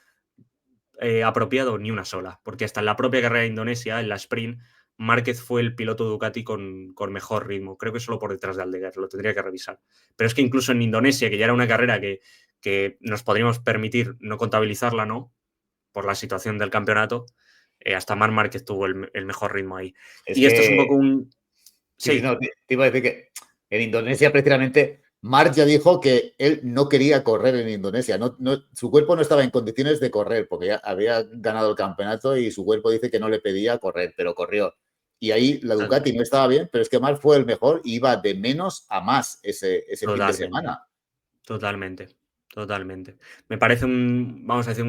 apropiado? Ni una sola, porque hasta en la propia carrera de Indonesia, en la sprint, Márquez fue el piloto Ducati con mejor ritmo. Creo que solo por detrás de Aldeguer, lo tendría que revisar. Pero es que incluso en Indonesia, que ya era una carrera que nos podríamos permitir no contabilizarla, ¿no? Por la situación del campeonato, hasta Marc Márquez tuvo el mejor ritmo ahí. Es Y esto es un poco que, un... sí, Sí, no, te iba a decir que en Indonesia precisamente Marc ya dijo que él no quería correr en Indonesia, su cuerpo no estaba en condiciones de correr porque ya había ganado el campeonato y su cuerpo dice que no le pedía correr, pero corrió. Y ahí la Ducati no estaba bien, pero es que Marc fue el mejor y iba de menos a más ese fin de totalmente. semana. Totalmente, totalmente. Me parece vamos a decir,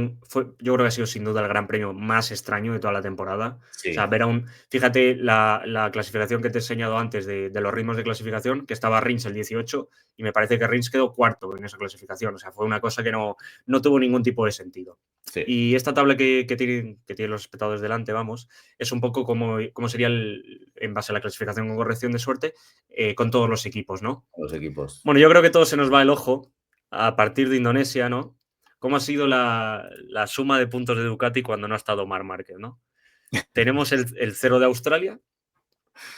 yo creo que ha sido sin duda el gran premio más extraño de toda la temporada. O sea, Sí, ver fíjate la clasificación que te he enseñado antes de los ritmos de clasificación, que estaba Rins el 18 y me parece que Rins quedó cuarto en esa clasificación. O sea, fue una cosa que no tuvo ningún tipo de sentido. sí, Y esta tabla que tienen los espectadores delante, vamos, es un poco como sería en base a la clasificación con corrección de suerte, con todos los equipos, ¿no? los equipos. Bueno, yo creo que todo se nos va el ojo a partir de Indonesia, ¿no? ¿Cómo ha sido la suma de puntos de Ducati cuando no ha estado Marc Márquez, ¿no? Tenemos el cero de Australia.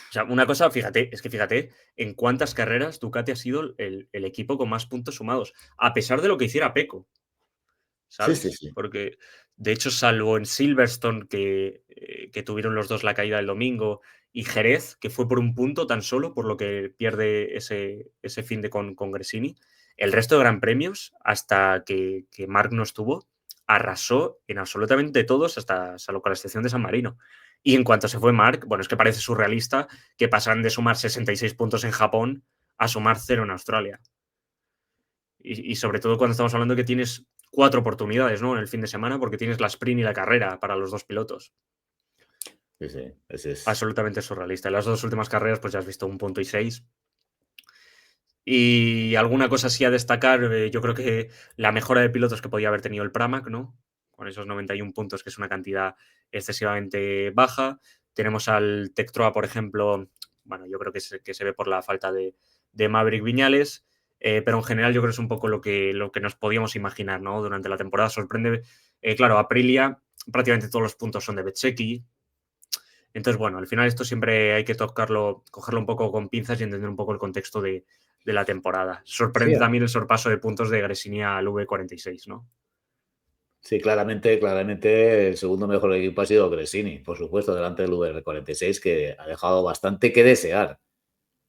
O sea, una cosa, fíjate en cuántas carreras Ducati ha sido el equipo con más puntos sumados, a pesar de lo que hiciera Pecco, Sí, sí, ¿sabes? sí. Porque, de hecho, salvo en Silverstone, que tuvieron los dos la caída del domingo, y Jerez, que fue por un punto tan solo, por lo que pierde ese fin de con Gresini, el resto de Gran Premios, hasta que Marc no estuvo, arrasó en absolutamente todos, hasta salvo con la excepción de San Marino. Y en cuanto se fue Marc, bueno, es que parece surrealista que pasan de sumar 66 puntos en Japón a sumar cero en Australia. Y sobre todo cuando estamos hablando que tienes 4 oportunidades, ¿no? En el fin de semana, porque tienes la sprint y la carrera para los dos pilotos. Sí, sí, ese es. Absolutamente surrealista. En las dos últimas carreras, pues ya has visto 1,6. Y alguna cosa así a destacar, yo creo que la mejora de pilotos que podía haber tenido el Pramac, ¿no? Con esos 91 puntos, que es una cantidad excesivamente baja. Tenemos al Tectroa, por ejemplo, bueno, yo creo que se ve por la falta de Maverick Viñales, pero en general yo creo que es un poco lo que nos podíamos imaginar, ¿no? Durante la temporada sorprende, claro, Aprilia, prácticamente todos los puntos son de Bezzecchi. Entonces, bueno, al final esto siempre hay que cogerlo un poco con pinzas y entender un poco el contexto de la temporada. Sí, Sorprende también el sorpaso de puntos de Gresini al V46, ¿no? sí, claramente, claramente el segundo mejor equipo ha sido Gresini, por supuesto, delante del VR46, que ha dejado bastante que desear.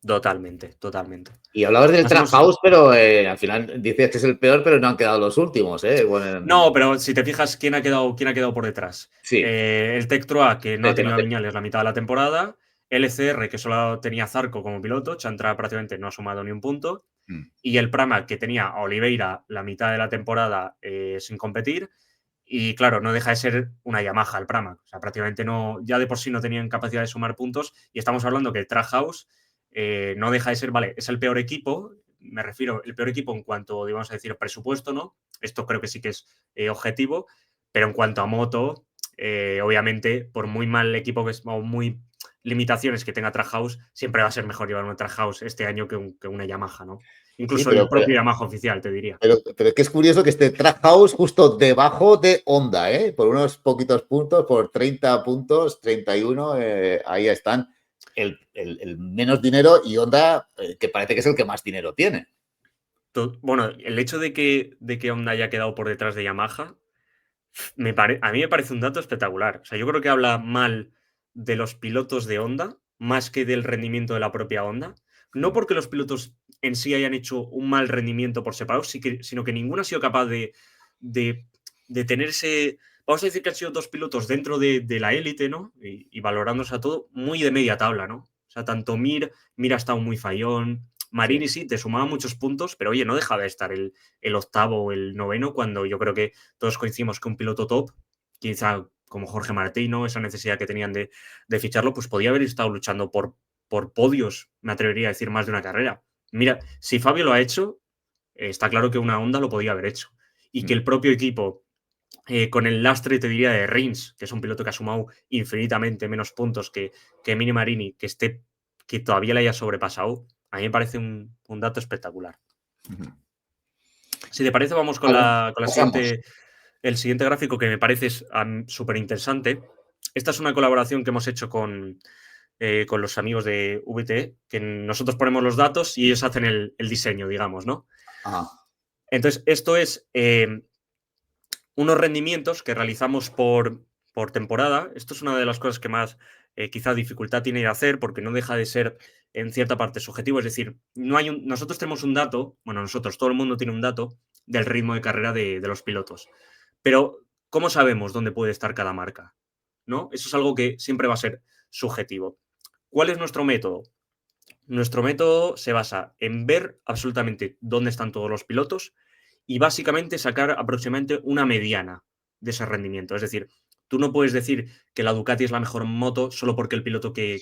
Totalmente, totalmente. Y hablabas del Más Track hemos... House, pero al final dices que es el peor, pero no han quedado los últimos, ¿eh? Bueno, No, pero si te fijas, ¿quién ha quedado por detrás? sí, El Tectroa, que no ha que no tenido a te... Viñales la mitad de la temporada. LCR, que solo tenía a Zarco como piloto. Chantra prácticamente no ha sumado ni un punto. Mm. Y el Pramac, que tenía a Oliveira la mitad de la temporada sin competir. Y claro, no deja de ser una Yamaha el Pramac. O sea, prácticamente no, ya de por sí no tenían capacidad de sumar puntos. Y estamos hablando que el Trackhouse no deja de ser, vale, es el peor equipo. Me refiero, el peor equipo en cuanto, digamos a decir, presupuesto, ¿no? Esto creo que sí que es objetivo. Pero en cuanto a moto, obviamente, por muy mal equipo que es, o muy limitaciones que tenga Trackhouse, siempre va a ser mejor llevar una Trackhouse este año que una Yamaha, ¿no? Sí, Incluso el propio Yamaha oficial, te diría. pero es que es curioso que esté Track House justo debajo de Honda, ¿eh? Por unos poquitos puntos, por 30 puntos, 31, ahí están el menos dinero y Honda, que parece que es el que más dinero tiene. Bueno, el hecho de que Honda haya quedado por detrás de Yamaha, a mí me parece un dato espectacular. O sea, yo creo que habla mal de los pilotos de Honda más que del rendimiento de la propia Honda. No Mm. porque los pilotos en sí hayan hecho un mal rendimiento por separado, sino que ninguno ha sido capaz de, de tener ese... Vamos a decir que han sido dos pilotos dentro de la élite, ¿no? Y valorándose a todo muy de media tabla, ¿no? O sea, tanto Mir ha estado muy fallón. Sí. Marini sí, te sumaba muchos puntos, pero oye, no deja de estar el octavo o el noveno cuando yo creo que todos coincidimos que un piloto top, quizá como Jorge Martino, esa necesidad que tenían de ficharlo, pues podía haber estado luchando por podios, me atrevería a decir, más de una carrera. Mira, si Fabio lo ha hecho, está claro que una Honda lo podía haber hecho. Y que Mm. el propio equipo con el lastre, te diría, de Rins, que es un piloto que ha sumado infinitamente menos puntos que Mini Marini, que todavía le haya sobrepasado, a mí me parece un dato espectacular. Si te parece, vamos con Vale, la pasamos. el siguiente gráfico, que me parece súper interesante. Esta es una colaboración que hemos hecho con los amigos de VTE, que nosotros ponemos los datos y ellos hacen el diseño, digamos, ¿no? Ajá. Entonces, esto es unos rendimientos que realizamos por temporada. Esto es una de las cosas que más quizá dificultad tiene de hacer, porque no deja de ser en cierta parte subjetivo. Es decir, nosotros tenemos un dato, bueno, todo el mundo tiene un dato del ritmo de carrera de los pilotos. Pero, ¿cómo sabemos dónde puede estar cada marca? ¿No? Eso es algo que siempre va a ser subjetivo. ¿Cuál es nuestro método? Nuestro método se basa en ver absolutamente dónde están todos los pilotos y básicamente sacar aproximadamente una mediana de ese rendimiento. Es decir, tú no puedes decir que la Ducati es la mejor moto solo porque el piloto que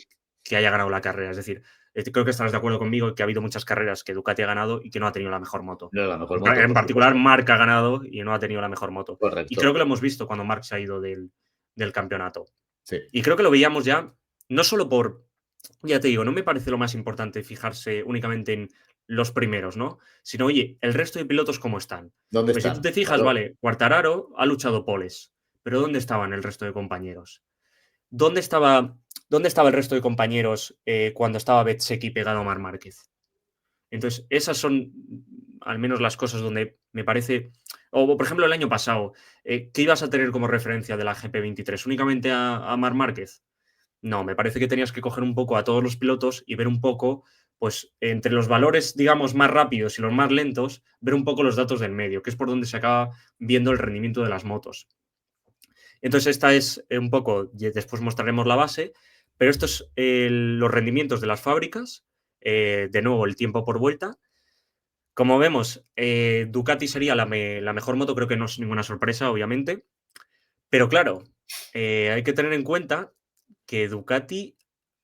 haya ganado la carrera. Es decir, creo que estarás de acuerdo conmigo que ha habido muchas carreras que Ducati ha ganado y que no ha tenido la mejor moto. No es la mejor moto, En por particular, supuesto. Marc ha ganado y no ha tenido la mejor moto. Y creo Correcto. que lo hemos visto cuando Marc se ha ido del campeonato. Sí. Y creo que lo veíamos ya, no solo ya te digo, no me parece lo más importante fijarse únicamente en los primeros, ¿no? Sino, oye, el resto de pilotos, ¿cómo están? ¿Dónde Pues si tú están? te fijas, Claro. vale, Quartararo ha luchado poles, pero ¿dónde estaban el resto de compañeros? ¿Dónde estaba, dónde estaba el resto de compañeros cuando estaba Bezzecchi pegado a Marc Márquez? Entonces, esas son al menos las cosas donde me parece. O, por ejemplo, el año pasado, ¿qué ibas a tener como referencia de la GP23? ¿Únicamente a Marc Márquez? No, me parece que tenías que coger un poco a todos los pilotos y ver un poco, pues, entre los valores, digamos, más rápidos y los más lentos, ver un poco los datos del medio, que es por donde se acaba viendo el rendimiento de las motos. Entonces, esta es un poco, y después mostraremos la base, pero estos los rendimientos de las fábricas, de nuevo, el tiempo por vuelta. Como vemos, Ducati sería la mejor moto, creo que no es ninguna sorpresa, obviamente, pero claro, hay que tener en cuenta que Ducati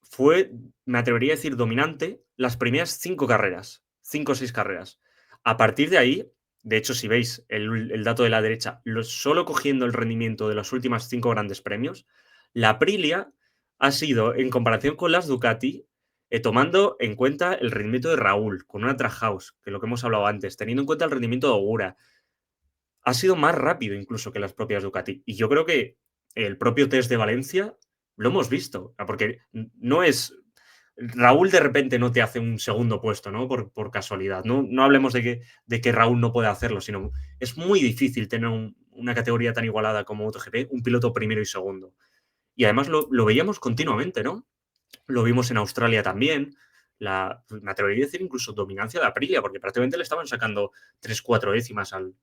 fue, me atrevería a decir, dominante las primeras 5 carreras, 5 o 6 carreras. A partir de ahí, de hecho, si veis el dato de la derecha, solo cogiendo el rendimiento de los últimos 5 grandes premios, la Aprilia ha sido, en comparación con las Ducati, tomando en cuenta el rendimiento de Raúl, con una Trackhouse, que es lo que hemos hablado antes, teniendo en cuenta el rendimiento de Ogura, ha sido más rápido incluso que las propias Ducati. Y yo creo que el propio test de Valencia lo hemos visto, porque no es. Raúl de repente no te hace un segundo puesto, ¿no? Por casualidad. No hablemos de que Raúl no puede hacerlo, sino es muy difícil tener una categoría tan igualada como MotoGP, un piloto primero y segundo. Y además lo veíamos continuamente, ¿no? Lo vimos en Australia también. Me atrevería a decir incluso dominancia de Aprilia, porque prácticamente le estaban sacando 3-4 décimas al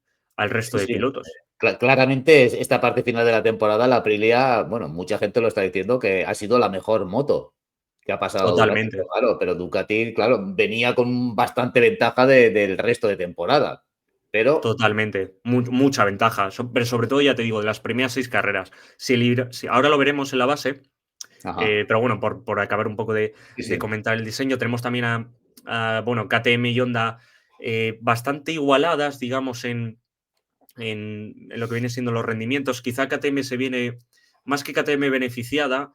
resto Sí, de sí. pilotos. Claramente, esta parte final de la temporada, la Aprilia, bueno, mucha gente lo está diciendo que ha sido la mejor moto que ha pasado durante, Totalmente, claro, pero Ducati, claro, venía con bastante ventaja del resto de temporada. Pero, totalmente. Mucha ventaja. Pero sobre todo, ya te digo, de las primeras 6 carreras. Ahora lo veremos en la base, ajá, pero bueno, por acabar un poco sí, de sí, comentar el diseño, tenemos también bueno, KTM y Honda bastante igualadas, digamos, en lo que viene siendo los rendimientos. Quizá KTM se viene, más que KTM beneficiada,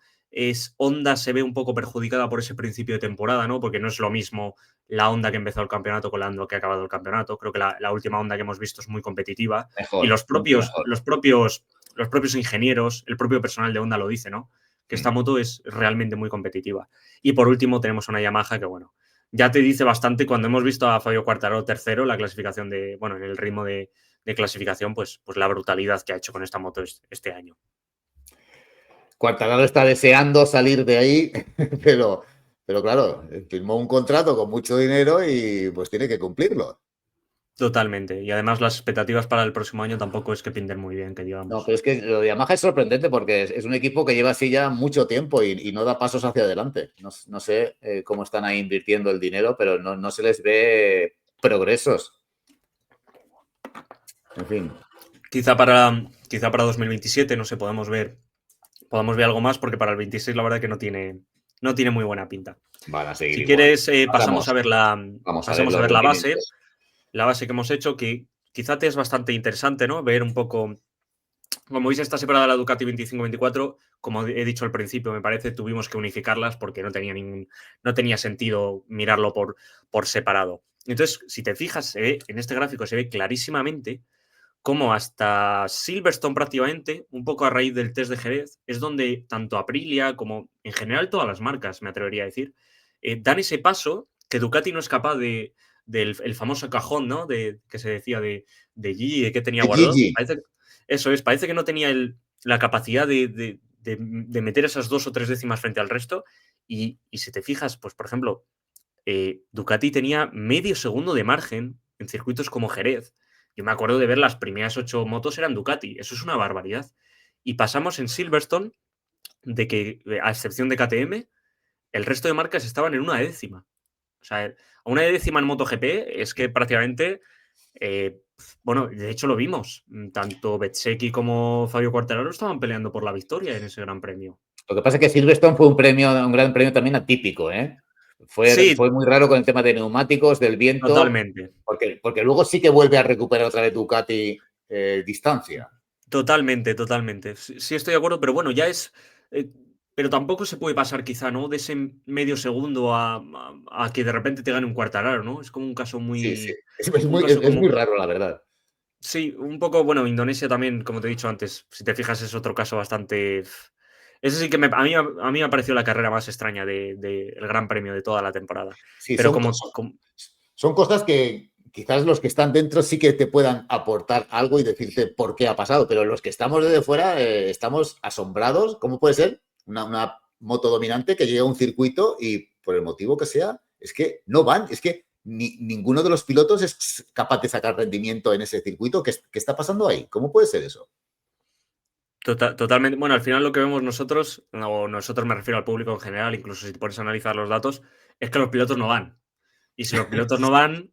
Honda se ve un poco perjudicada por ese principio de temporada, ¿no? Porque no es lo mismo la Honda que empezó el campeonato con la Honda que ha acabado el campeonato. Creo que la última Honda que hemos visto es muy competitiva y mejor, mucho mejor. los propios ingenieros, el propio personal de Honda lo dice, ¿no? Que esta moto es realmente muy competitiva. Y por último tenemos una Yamaha que, bueno, ya te dice bastante cuando hemos visto a Fabio Quartararo tercero, la clasificación bueno, en el ritmo de clasificación, pues la brutalidad que ha hecho con esta moto este año. Quartararo está deseando salir de ahí, pero, claro, firmó un contrato con mucho dinero y pues tiene que cumplirlo. Totalmente. Y además las expectativas para el próximo año tampoco es que pinten muy bien, que No, digamos. pero es que lo de Yamaha es sorprendente porque es un equipo que lleva así ya mucho tiempo y no da pasos hacia adelante. No sé cómo están ahí invirtiendo el dinero, pero no se les ve progresos. En fin. Quizá para 2027, no sé, podamos ver algo más, porque para el 26 la verdad que no tiene muy buena pinta. Van a seguir Si igual. quieres, Vamos, vamos a ver pasamos a los ver rendimientos. la base que hemos hecho, que quizá te es bastante interesante, ¿no? Ver un poco como veis, está separada la Ducati 25-24. Como he dicho al principio, me parece, tuvimos que unificarlas porque no tenía sentido mirarlo por separado. Entonces, si te fijas, en este gráfico se ve clarísimamente cómo hasta Silverstone prácticamente, un poco a raíz del test de Jerez, es donde tanto Aprilia como en general todas las marcas, me atrevería a decir, dan ese paso que Ducati no es capaz del el famoso cajón, ¿no? Que se decía de Gigi, que tenía guardado. Gigi. Parece que no tenía la capacidad de meter esas 2 o 3 décimas frente al resto. Y si te fijas, pues por ejemplo, Ducati tenía medio segundo de margen en circuitos como Jerez. Yo me acuerdo de ver las primeras 8 motos eran Ducati. Eso es una barbaridad. Y pasamos en Silverstone de que, a excepción de KTM, el resto de marcas estaban en una décima. O sea, a una décima en MotoGP es que prácticamente, bueno, de hecho lo vimos. Tanto Bezzecchi como Fabio Quartararo estaban peleando por la victoria en ese Gran Premio. Lo que pasa es que Silverstone fue un gran premio también atípico, ¿eh? Sí, Fue muy raro con el tema de neumáticos, del viento, totalmente. porque luego sí que vuelve a recuperar otra vez Ducati distancia. Totalmente, totalmente. Sí, estoy de acuerdo, pero bueno, ya es. Pero tampoco se puede pasar, quizá, ¿no? De ese medio segundo a que de repente te gane un Quartararo, ¿no? Es como un caso Sí, sí. muy. Es Un muy, caso es muy como. raro, la verdad. Sí, un poco, bueno, Indonesia también, como te he dicho antes, si te fijas, es otro caso bastante. Ese sí que a mí me ha parecido la carrera más extraña del Gran Premio de toda la temporada. Sí, Pero son cosas que quizás los que están dentro sí que te puedan aportar algo y decirte por qué ha pasado, pero los que estamos desde fuera estamos asombrados. ¿Cómo puede ser una moto dominante que llega a un circuito y por el motivo que sea, es que no van, es que ninguno de los pilotos es capaz de sacar rendimiento en ese circuito? ¿Qué está pasando ahí? ¿Cómo puede ser eso? Totalmente. Bueno, al final lo que vemos nosotros, o nosotros me refiero al público en general, incluso si te pones a analizar los datos, es que los pilotos no van. Y si los pilotos no van,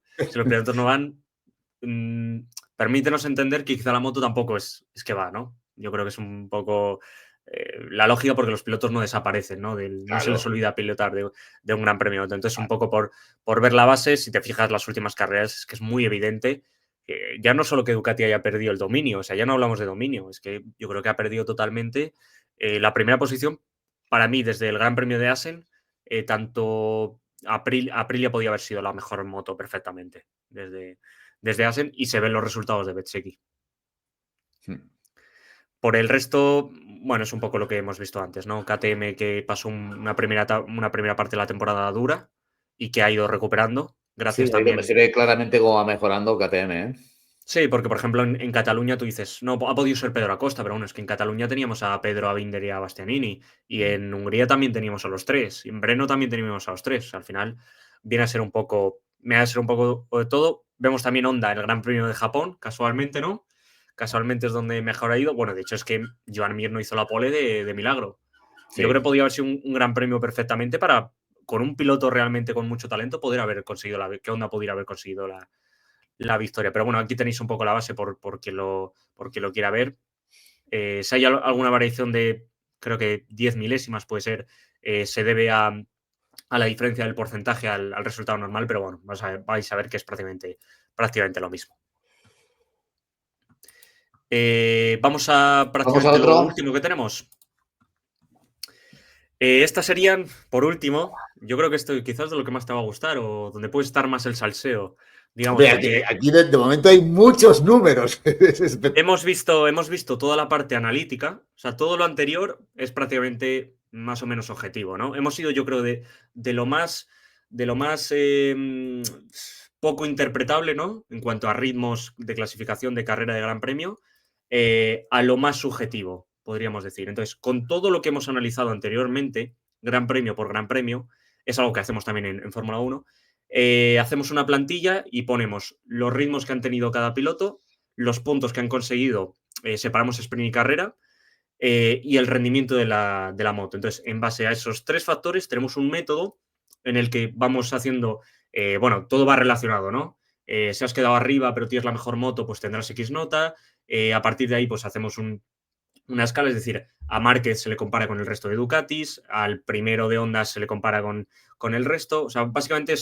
mm, permítenos entender que quizá la moto tampoco es que va, ¿no? Yo creo que es un poco la lógica porque los pilotos no desaparecen, ¿no? No se les Claro. olvida pilotar de un gran premio. Entonces, un poco por ver la base, si te fijas las últimas carreras, es que es muy evidente que ya no solo que Ducati haya perdido el dominio, o sea, ya no hablamos de dominio, es que yo creo que ha perdido totalmente la primera posición para mí desde el Gran Premio de Assen, tanto Aprilia podía haber sido la mejor moto perfectamente desde Assen y se ven los resultados de Bezzecchi. Hmm. Por el resto, bueno, es un poco lo que hemos visto antes, ¿no? KTM que pasó una primera parte de la temporada dura y que ha ido recuperando, Sí, gracias ahí donde también. se ve claramente cómo va mejorando KTM, ¿eh? Sí, porque por ejemplo en Cataluña tú dices, no, ha podido ser Pedro Acosta, pero bueno, es que en Cataluña teníamos a Pedro, a Binder y a Bastianini, y en Hungría también teníamos a los tres, y en Breno también teníamos a los tres. Al final viene a ser un poco, de todo. Vemos también Honda en el Gran Premio de Japón, casualmente, ¿no? Casualmente es donde mejor ha ido. Bueno, de hecho es que Joan Mir no hizo la pole de milagro. Y yo creo que Sí. podía haber sido un gran premio perfectamente para, con un piloto realmente con mucho talento, poder haber conseguido que Honda pudiera haber conseguido la victoria. Pero bueno, aquí tenéis un poco la base por quien lo quiera ver. Si hay alguna variación de, creo que 10 milésimas puede ser, se debe a la diferencia del porcentaje al resultado normal, pero bueno, vais a ver que es prácticamente lo mismo. Vamos a Vamos a prácticamente lo otro. último que tenemos. Estas serían, por último, yo creo que esto quizás de lo que más te va a gustar o donde puede estar más el salseo, digamos, Hombre, aquí, porque aquí de momento hay muchos números. hemos visto toda la parte analítica, o sea, todo lo anterior es prácticamente más o menos objetivo, ¿no? Hemos ido, yo creo, de lo más poco interpretable, ¿no? En cuanto a ritmos de clasificación de carrera de Gran Premio, a lo más subjetivo, podríamos decir. Entonces, con todo lo que hemos analizado anteriormente, Gran Premio por Gran Premio, es algo que hacemos también en Fórmula 1, hacemos una plantilla y ponemos los ritmos que han tenido cada piloto, los puntos que han conseguido, separamos sprint y carrera, y el rendimiento de la moto. Entonces, en base a esos tres factores, tenemos un método en el que vamos haciendo, bueno, todo va relacionado, ¿no? Si has quedado arriba, pero tienes la mejor moto, pues tendrás X nota. A partir de ahí, pues hacemos una escala, es decir, a Márquez se le compara con el resto de Ducatis, al primero de Honda se le compara con el resto. O sea, básicamente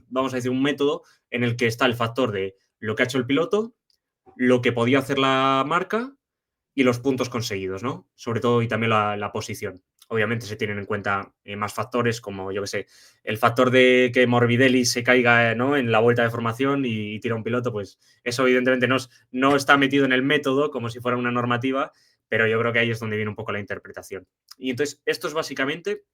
vamos a decir, un método en el que está el factor de lo que ha hecho el piloto, lo que podía hacer la marca y los puntos conseguidos, ¿no? Sobre todo y también la posición. Obviamente se tienen en cuenta más factores como, yo qué sé, el factor de que Morbidelli se caiga, ¿no?, en la vuelta de formación y tira un piloto, pues eso evidentemente no está metido en el método como si fuera una normativa, pero yo creo que ahí es donde viene un poco la interpretación. Y entonces esto es básicamente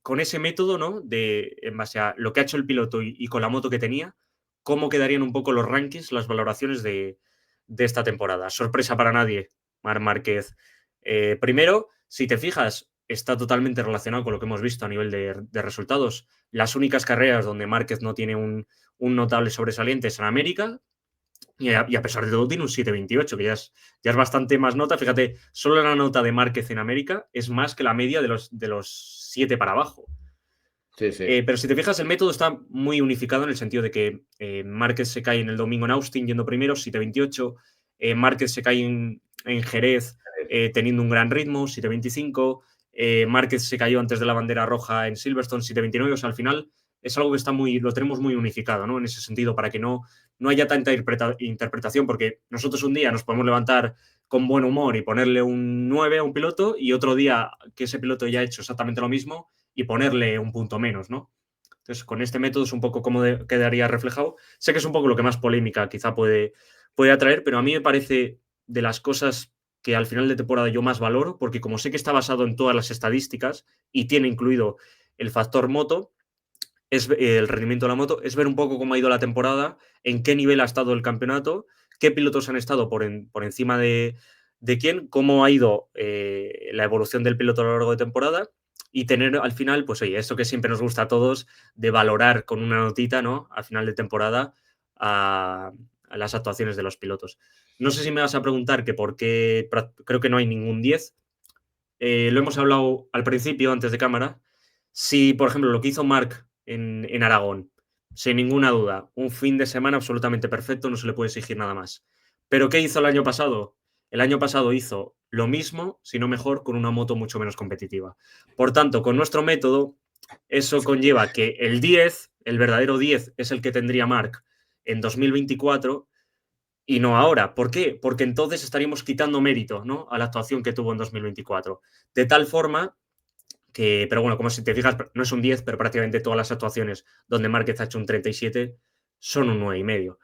con ese método, ¿no?, en base a lo que ha hecho el piloto y con la moto que tenía, cómo quedarían un poco los rankings, las valoraciones de esta temporada. Sorpresa para nadie, Marc Márquez. Primero, si te fijas, está totalmente relacionado con lo que hemos visto a nivel de resultados. Las únicas carreras donde Márquez no tiene un notable sobresaliente es en América, y a pesar de todo tiene un 7,28, que ya es bastante más nota. Fíjate, solo la nota de Márquez en América es más que la media de los 7 para abajo. Sí, sí. Pero si te fijas, el método está muy unificado en el sentido de que Márquez se cae en el domingo en Austin yendo primero, 7,28. Márquez se cae en Jerez teniendo un gran ritmo, 7,25. Márquez se cayó antes de la bandera roja en Silverstone, 7,29. O sea, al final es algo que lo tenemos muy unificado, ¿no? En ese sentido, para que no haya tanta interpretación, porque nosotros un día nos podemos levantar con buen humor y ponerle un 9 a un piloto, y otro día que ese piloto ya ha hecho exactamente lo mismo y ponerle un punto menos, ¿no? Entonces, con este método es un poco cómo quedaría reflejado. Sé que es un poco lo que más polémica quizá puede atraer, pero a mí me parece de las cosas que al final de temporada yo más valoro, porque como sé que está basado en todas las estadísticas y tiene incluido el factor moto, es el rendimiento de la moto, es ver un poco cómo ha ido la temporada, en qué nivel ha estado el campeonato, qué pilotos han estado por encima de quién, cómo ha ido la evolución del piloto a lo largo de temporada, y tener al final, pues oye, esto que siempre nos gusta a todos, de valorar con una notita, ¿no?, al final de temporada a las actuaciones de los pilotos. No sé si me vas a preguntar que por qué, creo que no hay ningún 10. Lo hemos hablado al principio, antes de cámara. Si, por ejemplo, lo que hizo Marc en Aragón, sin ninguna duda, un fin de semana absolutamente perfecto, no se le puede exigir nada más. Pero ¿qué hizo el año pasado? El año pasado hizo lo mismo, si no mejor, con una moto mucho menos competitiva. Por tanto, con nuestro método, eso conlleva que el 10, el verdadero 10, es el que tendría Marc en 2024 y no ahora. ¿Por qué? Porque entonces estaríamos quitando mérito, ¿no?, a la actuación que tuvo en 2024. De tal forma que, pero bueno, como si te fijas, no es un 10, pero prácticamente todas las actuaciones donde Márquez ha hecho un 37 son un 9,5.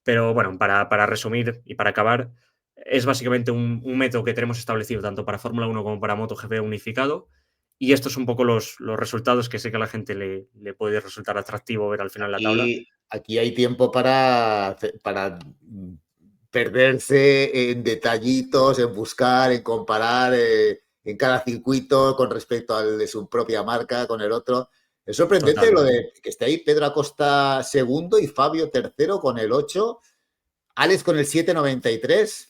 Pero bueno, para resumir y para acabar, es básicamente un método que tenemos establecido tanto para Fórmula 1 como para MotoGP unificado. Y estos son un poco los resultados que sé que a la gente le puede resultar atractivo ver al final la tabla. Y aquí hay tiempo para perderse en detallitos, en buscar, en comparar en cada circuito con respecto al de su propia marca, con el otro. Es sorprendente lo Totalmente. de que esté ahí Pedro Acosta segundo y Fabio tercero con el 8, Alex con el 7,93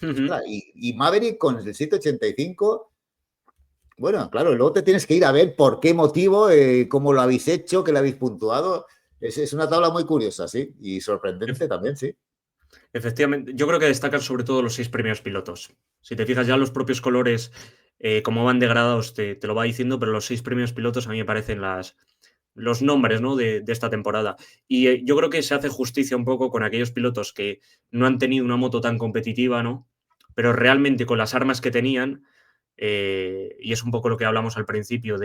Ujú. y Maverick con el 7,85. Bueno, claro, luego te tienes que ir a ver por qué motivo, cómo lo habéis hecho, qué le habéis puntuado. Es una tabla muy curiosa, sí, y sorprendente también, sí. Efectivamente, yo creo que destacan sobre todo los 6 primeros pilotos. Si te fijas ya los propios colores, cómo van degradados, te lo va diciendo, pero los 6 primeros pilotos a mí me parecen los nombres, ¿no?, de esta temporada. Y yo creo que se hace justicia un poco con aquellos pilotos que no han tenido una moto tan competitiva, ¿no?, pero realmente con las armas que tenían, y es un poco lo que hablamos al principio,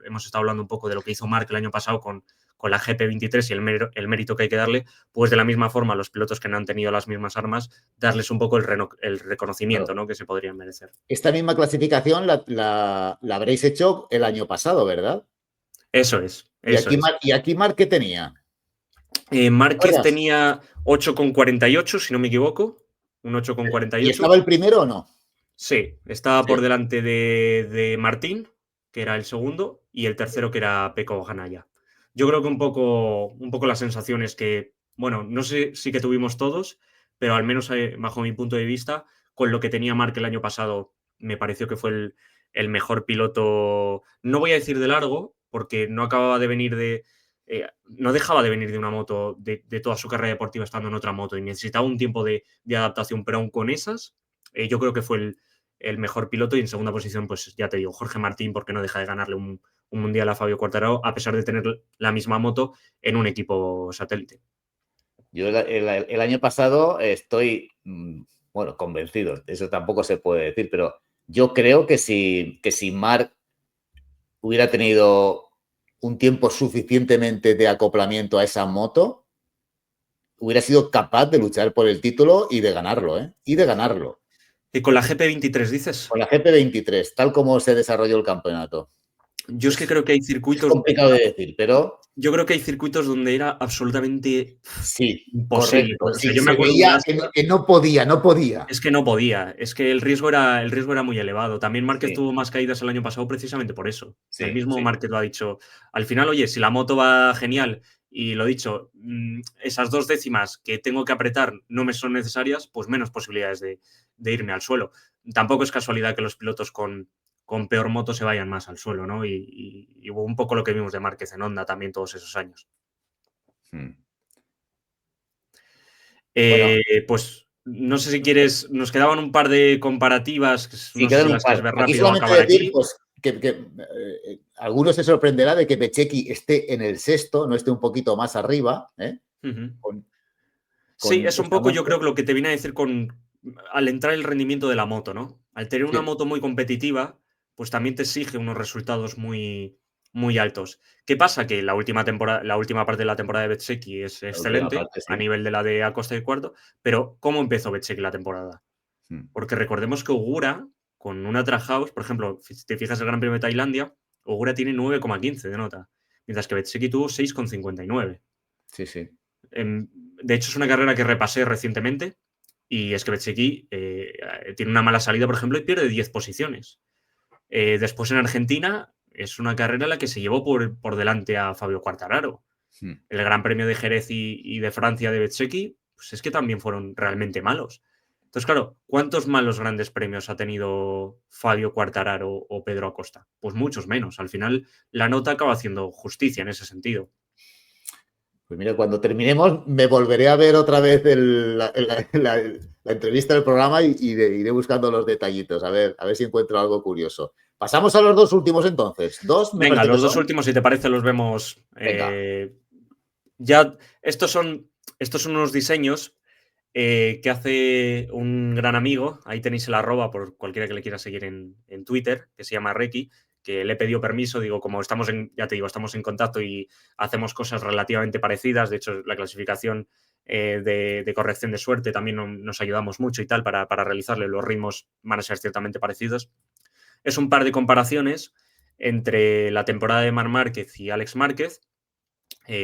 hemos estado hablando un poco de lo que hizo Marc el año pasado con la GP23 y el mérito que hay que darle, pues de la misma forma los pilotos que no han tenido las mismas armas, darles un poco el reconocimiento, Claro. ¿no?, que se podrían merecer. Esta misma clasificación la habréis hecho el año pasado, ¿verdad? Eso es, Y eso aquí, es. Y aquí Marc, ¿qué tenía? ¿Te Márquez acuerdas? tenía 8,48, si no me equivoco, un ¿Y 8,48. estaba el primero o no? Sí, estaba por Sí. delante de Martín, que era el segundo, y el tercero, que era Pecco Bagnaia. Yo creo que un poco las sensaciones que, bueno, no sé si que tuvimos todos, pero al menos bajo mi punto de vista, con lo que tenía Marc el año pasado, me pareció que fue el mejor piloto, no voy a decir de largo, porque no acababa de venir no dejaba de venir de una moto de toda su carrera deportiva estando en otra moto y necesitaba un tiempo de adaptación, pero aún con esas, yo creo que fue el mejor piloto. Y en segunda posición, pues ya te digo, Jorge Martín, porque no deja de ganarle un mundial a Fabio Quartararo, a pesar de tener la misma moto en un equipo satélite. Yo el año pasado estoy Bueno, convencido, eso tampoco se puede decir, pero yo creo que si Marc hubiera tenido un tiempo suficientemente de acoplamiento a esa moto, hubiera sido capaz de luchar por el título y de ganarlo, ¿eh? Y de ganarlo. ¿Y con la GP23 dices? Con la GP23, tal como se desarrolló el campeonato. Yo es que creo que hay Es circuitos. complicado de decir, pero Yo creo que hay circuitos donde era absolutamente sí, imposible. correcto. O sea, Sí, yo me se acuerdo de un veía Asia. que no podía, no podía. Es que no podía, es que el riesgo era muy elevado. También Márquez Sí, tuvo más caídas el año pasado precisamente por eso. El sí, mismo sí. Márquez lo ha dicho. Al final, oye, si la moto va genial y lo dicho, esas 2 décimas que tengo que apretar no me son necesarias, pues menos posibilidades de irme al suelo. Tampoco es casualidad que los pilotos con peor moto se vayan más al suelo, ¿no? Y hubo un poco lo que vimos de Márquez en Honda también todos esos años. Hmm. Bueno, Pues no sé si quieres, nos quedaban un par de comparativas, sí, no sé si quedan un las quieres par. ver Aquí rápido o solamente acabar decir, aquí. pues, que algunos se sorprenderá de que Bezzecchi esté en el sexto, no esté un poquito más arriba, ¿eh? Ujú. Con, Sí, con es un esta poco yo creo que moto. lo que te viene a decir al entrar el rendimiento de la moto, ¿no? Al tener una Sí, moto muy competitiva, pues también te exige unos resultados muy, muy altos. ¿Qué pasa? Que la última parte de la temporada de Bezzecchi es la última excelente parte, a sí. nivel de la de Acosta y Cuarto, pero ¿cómo empezó Bezzecchi la temporada? Hmm. Porque recordemos que Ogura, con una Trackhouse, por ejemplo, si te fijas el Gran Premio de Tailandia, Ogura tiene 9,15 de nota, mientras que Bezzecchi tuvo 6,59. Sí, sí. De hecho, es una carrera que repasé recientemente y es que Bezzecchi tiene una mala salida, por ejemplo, y pierde 10 posiciones. Después en Argentina es una carrera en la que se llevó por delante a Fabio Quartararo. Hmm. El Gran Premio de Jerez y de Francia de Bezzecchi, pues es que también fueron realmente malos. Entonces, claro, ¿cuántos malos grandes premios ha tenido Fabio Quartararo o Pedro Acosta? Pues muchos menos. Al final, la nota acaba haciendo justicia en ese sentido. Pues mira, cuando terminemos me volveré a ver otra vez la entrevista del programa y iré buscando los detallitos, a ver si encuentro algo curioso. Pasamos a los dos últimos entonces. Dos me Venga, parece que los dos son. últimos, si te parece, los vemos. Venga, Ya, estos son unos diseños que hace un gran amigo. Ahí tenéis el arroba por cualquiera que le quiera seguir en Twitter, que se llama Reki, que le he pedido permiso. Digo, como ya te digo, estamos en contacto y hacemos cosas relativamente parecidas. De hecho, la clasificación de corrección de suerte también nos ayudamos mucho y tal para realizarle. Los ritmos van a ser ciertamente parecidos. Es un par de comparaciones entre la temporada de Marc Márquez y Alex Márquez,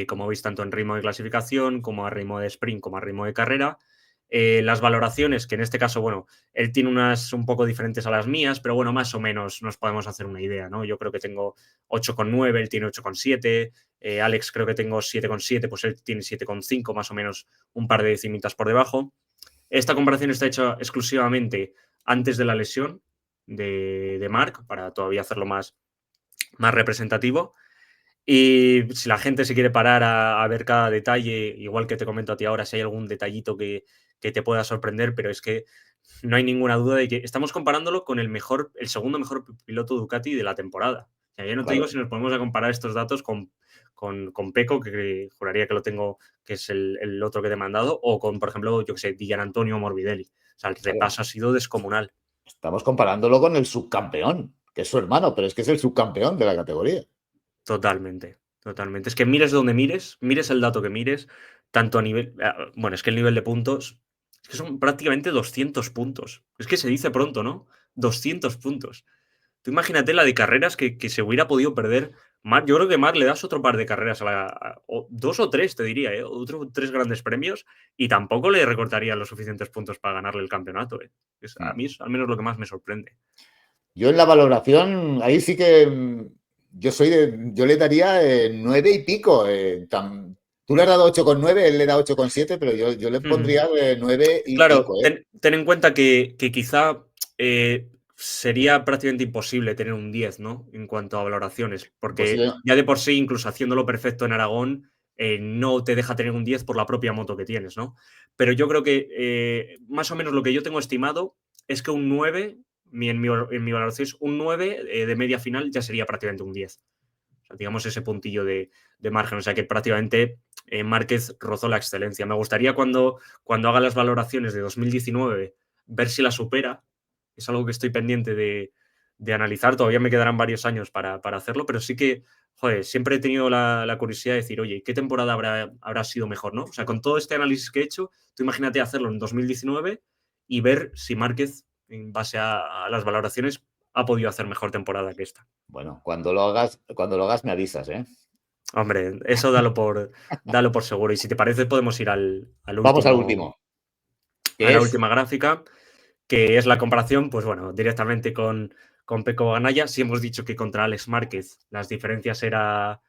como veis, tanto en ritmo de clasificación, como a ritmo de sprint, como a ritmo de carrera. Las valoraciones, que en este caso, bueno, él tiene unas un poco diferentes a las mías, pero bueno, más o menos nos podemos hacer una idea, ¿no? Yo creo que tengo 8,9, él tiene 8,7, Alex creo que tengo 7,7, pues él tiene 7,5, más o menos un par de decimitas por debajo. Esta comparación está hecha exclusivamente antes de la lesión de Marc, para todavía hacerlo más representativo. Y si la gente se quiere parar a ver cada detalle, igual que te comento a ti ahora, si hay algún detallito que te pueda sorprender, pero es que no hay ninguna duda de que estamos comparándolo con el segundo mejor piloto Ducati de la temporada. O sea, ya no te digo claro. si nos podemos a comparar estos datos con Pecco, que juraría que lo tengo, que es el otro que te he mandado, o con, por ejemplo, yo que sé, Di Antonio Morbidelli. O sea, el Claro. repaso ha sido descomunal. Estamos comparándolo con el subcampeón, que es su hermano, pero es que es el subcampeón de la categoría. Totalmente, totalmente. Es que mires donde mires el dato que mires, tanto a nivel. Bueno, es que el nivel de puntos. Es que son prácticamente 200 puntos. Es que se dice pronto, ¿no? 200 puntos. Tú imagínate la de carreras que se hubiera podido perder. Yo creo que Mar le das otro par de carreras o dos o tres, te diría, ¿eh? Otros tres grandes premios y tampoco le recortarían los suficientes puntos para ganarle el campeonato, ¿eh? A Hmm. mí es al menos lo que más me sorprende. Yo en la valoración, ahí sí que yo le daría 9 y pico. Tú le has dado 8,9, él le da 8,7, pero yo le Ujú. pondría 9 y pico, Claro, ¿eh? ten en cuenta que quizá sería prácticamente imposible tener un 10, ¿no? En cuanto a valoraciones, porque Imposible. ya de por sí, incluso haciéndolo perfecto en Aragón, no te deja tener un 10 por la propia moto que tienes, ¿no? Pero yo creo que más o menos lo que yo tengo estimado es que un 9, en mi valoración es un 9 de media final ya sería prácticamente un 10. O sea, digamos ese puntillo de margen. O sea que prácticamente Márquez rozó la excelencia. Me gustaría cuando haga las valoraciones de 2019, ver si la supera. Es algo que estoy pendiente de analizar. Todavía me quedarán varios años para hacerlo, pero sí que, joder, siempre he tenido la curiosidad de decir, oye, ¿qué temporada habrá sido mejor, no? O sea, con todo este análisis que he hecho, tú imagínate hacerlo en 2019 y ver si Márquez, en base a las valoraciones, ha podido hacer mejor temporada que esta. Bueno, cuando lo hagas me avisas, ¿eh? Hombre, eso dalo por seguro. Y si te parece, podemos ir Vamos al último, a que la es última gráfica, que es la comparación, pues bueno, directamente con Pecco Bagnaia. Si hemos dicho que contra Alex Márquez las diferencias eran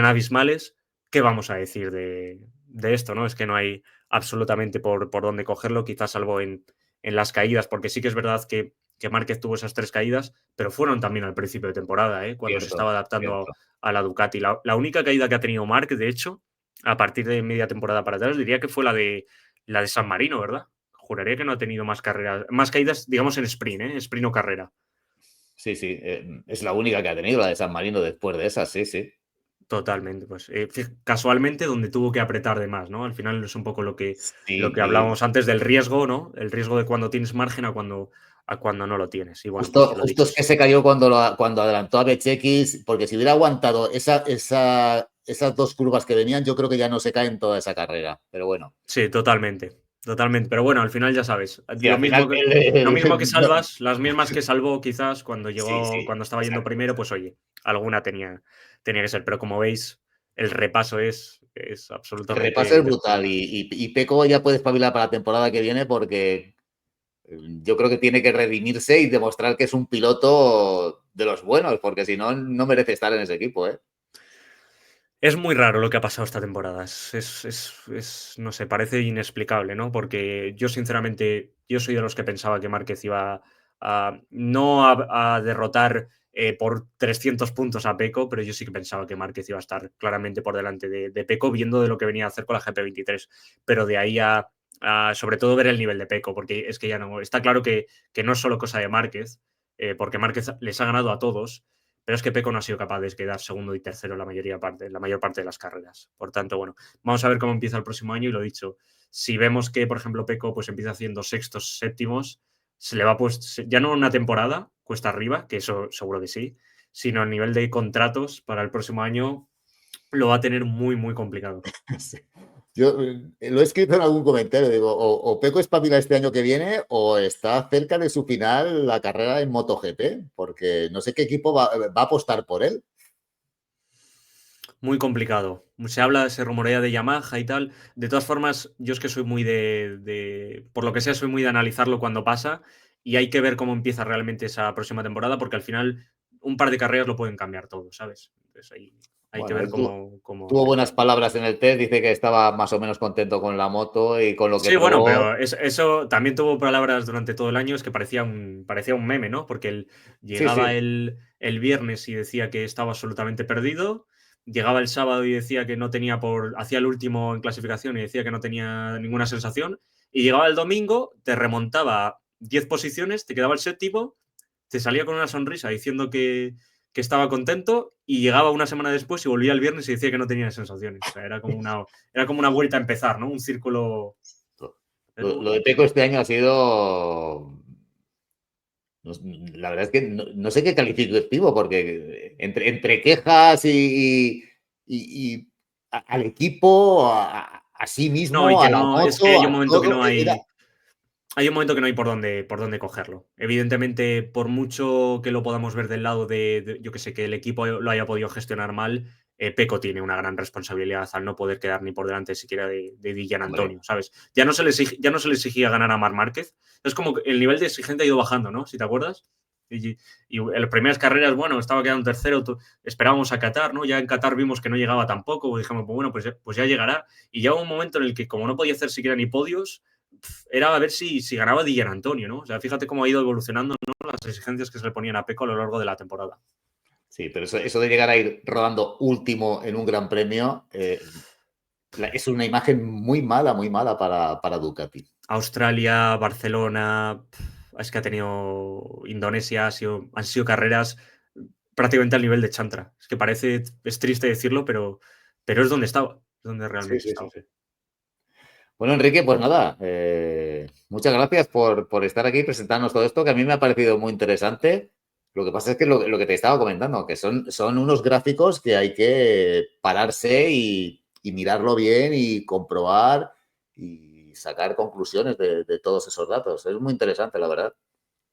abismales, ¿qué vamos a decir de esto? ¿No? Es que no hay absolutamente por dónde cogerlo, quizás salvo en las caídas, porque sí que es verdad que Márquez tuvo esas 3 caídas, pero fueron también al principio de temporada, ¿eh? Cuando se cierto, estaba adaptando cierto. a la Ducati. La única caída que ha tenido Marc, de hecho, a partir de media temporada para atrás, diría que fue la de San Marino, ¿verdad? Juraría que no ha tenido más carreras, más caídas, digamos, en sprint, ¿eh? Sprint o carrera. Sí, sí, es la única que ha tenido, la de San Marino, después de esa, sí, sí. Totalmente, pues casualmente donde tuvo que apretar de más, ¿no? Al final es un poco lo Sí, que hablábamos antes del riesgo, ¿no? El riesgo de cuando tienes margen a cuando no lo tienes. Y bueno, pues justo, lo justo dicho. es que se cayó cuando adelantó a Bechekis, porque si hubiera aguantado esas dos curvas que venían, yo creo que ya no se cae en toda esa carrera. Pero bueno, Sí, totalmente. Totalmente. Pero bueno, al final ya sabes. sí, al final. Lo mismo que salvas, las mismas que salvó quizás cuando Sí, llegó, sí, cuando estaba yendo exacto. primero, pues oye, alguna tenía que ser. Pero como veis, el repaso es El repaso es absolutamente brutal descomunal. y Peco ya puede espabilar para la temporada que viene porque yo creo que tiene que redimirse y demostrar que es un piloto de los buenos, porque si no, no merece estar en ese equipo, ¿eh? Es muy raro lo que ha pasado esta temporada. No sé, parece inexplicable, ¿no? Porque yo, sinceramente, yo soy de los que pensaba que Márquez iba no a derrotar por 300 puntos a Pecco, pero yo sí que pensaba que Márquez iba a estar claramente por delante de Pecco, viendo de lo que venía a hacer con la GP23. Pero de ahí sobre todo, ver el nivel de Pecco, porque es que ya no. Está claro que no es solo cosa de Márquez, porque Márquez les ha ganado a todos, pero es que Pecco no ha sido capaz de quedar segundo y tercero la mayor parte de las carreras. Por tanto, bueno, vamos a ver cómo empieza el próximo año y lo dicho, si vemos que, por ejemplo, Pecco pues empieza haciendo sextos, séptimos, se le va pues ya no una temporada cuesta arriba, que eso seguro que sí, sino a nivel de contratos para el próximo año lo va a tener muy, muy complicado. Sí. Yo lo he escrito en algún comentario, digo, o Peco espabila este año que viene o está cerca de su final la carrera en MotoGP, porque no sé qué equipo va a apostar por él. Muy complicado. Se rumorea de Yamaha y tal. De todas formas, yo es que soy muy por lo que sea, soy muy de analizarlo cuando pasa y hay que ver cómo empieza realmente esa próxima temporada porque al final un par de carreras lo pueden cambiar todo, ¿sabes? Entonces hay que Bueno, ver él cómo tuvo de buenas qué. palabras en el test, dice que estaba más o menos contento con la moto y con lo que Sí, bueno, probó. pero eso también tuvo palabras durante todo el año, es que parecía un meme, ¿no? Porque él Sí, llegaba sí. el viernes y decía que estaba absolutamente perdido, llegaba el sábado y decía que no tenía hacía el último en clasificación y decía que no tenía ninguna sensación, y llegaba el domingo, te remontaba 10 posiciones, te quedaba el séptimo, te salía con una sonrisa diciendo que estaba contento y llegaba una semana después y volvía el viernes y decía que no tenía sensaciones. O sea, era como una vuelta a empezar, ¿no? Un círculo. Pero Lo de bueno, Peco este año ha sido. La verdad es que no sé qué calificativo, porque entre quejas y al equipo, a sí no, y mismo, a que la no, es que moto, hay un a momento que todo, no era. hay un momento que no hay por dónde cogerlo. Evidentemente, por mucho que lo podamos ver del lado yo que sé, que el equipo lo haya podido gestionar mal, Peco tiene una gran responsabilidad al no poder quedar ni por delante siquiera de Di Hombre, Antonio, ¿sabes? Ya no se le exigía ganar a Marc Márquez. Es como que el nivel de exigencia ha ido bajando, ¿no? Si te acuerdas. Y en las primeras carreras, bueno, estaba quedando tercero, esperábamos a Qatar, ¿no? Ya en Qatar vimos que no llegaba tampoco, dijimos, pues bueno, pues ya llegará. Y ya hubo un momento en el que, como no podía hacer siquiera ni podios, era a ver si ganaba Di Antonio, ¿no? O sea, fíjate cómo ha ido evolucionando, ¿no? Las exigencias que se le ponían a Peco a lo largo de la temporada. sí, pero eso de llegar a ir rodando último en un gran premio es una imagen muy mala para Ducati. Australia, Barcelona, es que ha tenido Indonesia, han sido carreras prácticamente al nivel de Chantra. Es que es triste decirlo, pero es donde estaba, es donde Sí, realmente sí, sí, estaba. sí. Bueno, Enrique, pues nada, muchas gracias por estar aquí y presentarnos todo esto, que a mí me ha parecido muy interesante. Lo que pasa es que lo que te estaba comentando, que son unos gráficos que hay que pararse y mirarlo bien y comprobar y sacar conclusiones de todos esos datos. Es muy interesante, la verdad.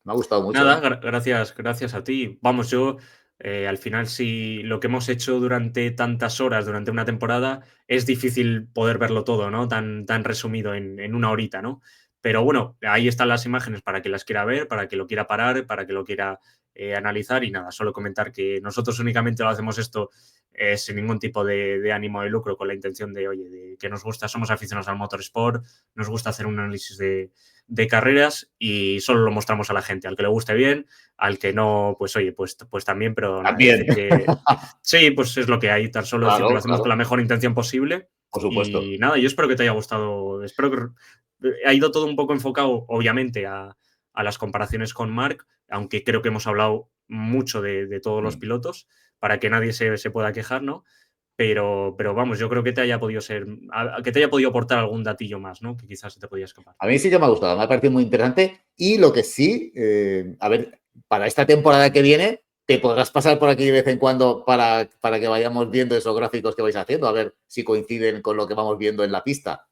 Me ha gustado mucho, Nada, ¿eh? gracias a ti. Vamos, yo, al final, si lo que hemos hecho durante tantas horas, durante una temporada, es difícil poder verlo todo, ¿no? Tan resumido en una horita, ¿no? Pero bueno, ahí están las imágenes para que las quiera ver, para que lo quiera parar, para que lo quiera analizar y nada, solo comentar que nosotros únicamente lo hacemos esto sin ningún tipo de ánimo de lucro, con la intención de, oye, de que nos gusta, somos aficionados al motorsport, nos gusta hacer un análisis de carreras y solo lo mostramos a la gente, al que le guste bien, al que no, pues oye, pues también, pero nada, También. decir que sí, pues es lo que hay, tan solo decir que lo Claro, hacemos con claro, la mejor intención posible por supuesto. y nada, yo espero que te haya gustado, espero que ha ido todo un poco enfocado, obviamente, a las comparaciones con Marc, aunque creo que hemos hablado mucho de todos los Mm. pilotos, para que nadie se pueda quejar, ¿no? Pero vamos, yo creo que te haya podido ser, que te haya podido aportar algún datillo más, ¿no? Que quizás se te podía escapar. A mí sí que me ha gustado, me ha parecido muy interesante. Y lo que sí, a ver, para esta temporada que viene, te podrás pasar por aquí de vez en cuando para que vayamos viendo esos gráficos que vais haciendo, a ver si coinciden con lo que vamos viendo en la pista.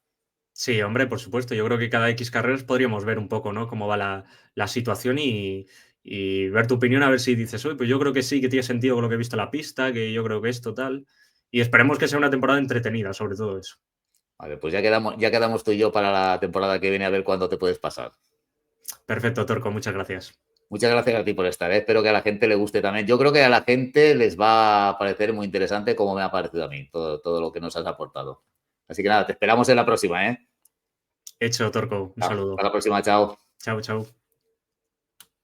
Sí, hombre, por supuesto. Yo creo que cada X carreras podríamos ver un poco, ¿no? Cómo va la situación y ver tu opinión, a ver si dices, oye, pues yo creo que sí, que tiene sentido con lo que he visto en la pista, que yo creo que esto tal. Y esperemos que sea una temporada entretenida, sobre todo eso. Vale, pues ya quedamos tú y yo para la temporada que viene a ver cuándo te puedes pasar. Perfecto, Torco, muchas gracias. Muchas gracias a ti por estar, ¿eh? Espero que a la gente le guste también. Yo creo que a la gente les va a parecer muy interesante como me ha parecido a mí, todo lo que nos has aportado. Así que nada, te esperamos en la próxima, ¿eh? Hecho, Torco, un Hasta saludo. la próxima, chao. Chao, chao.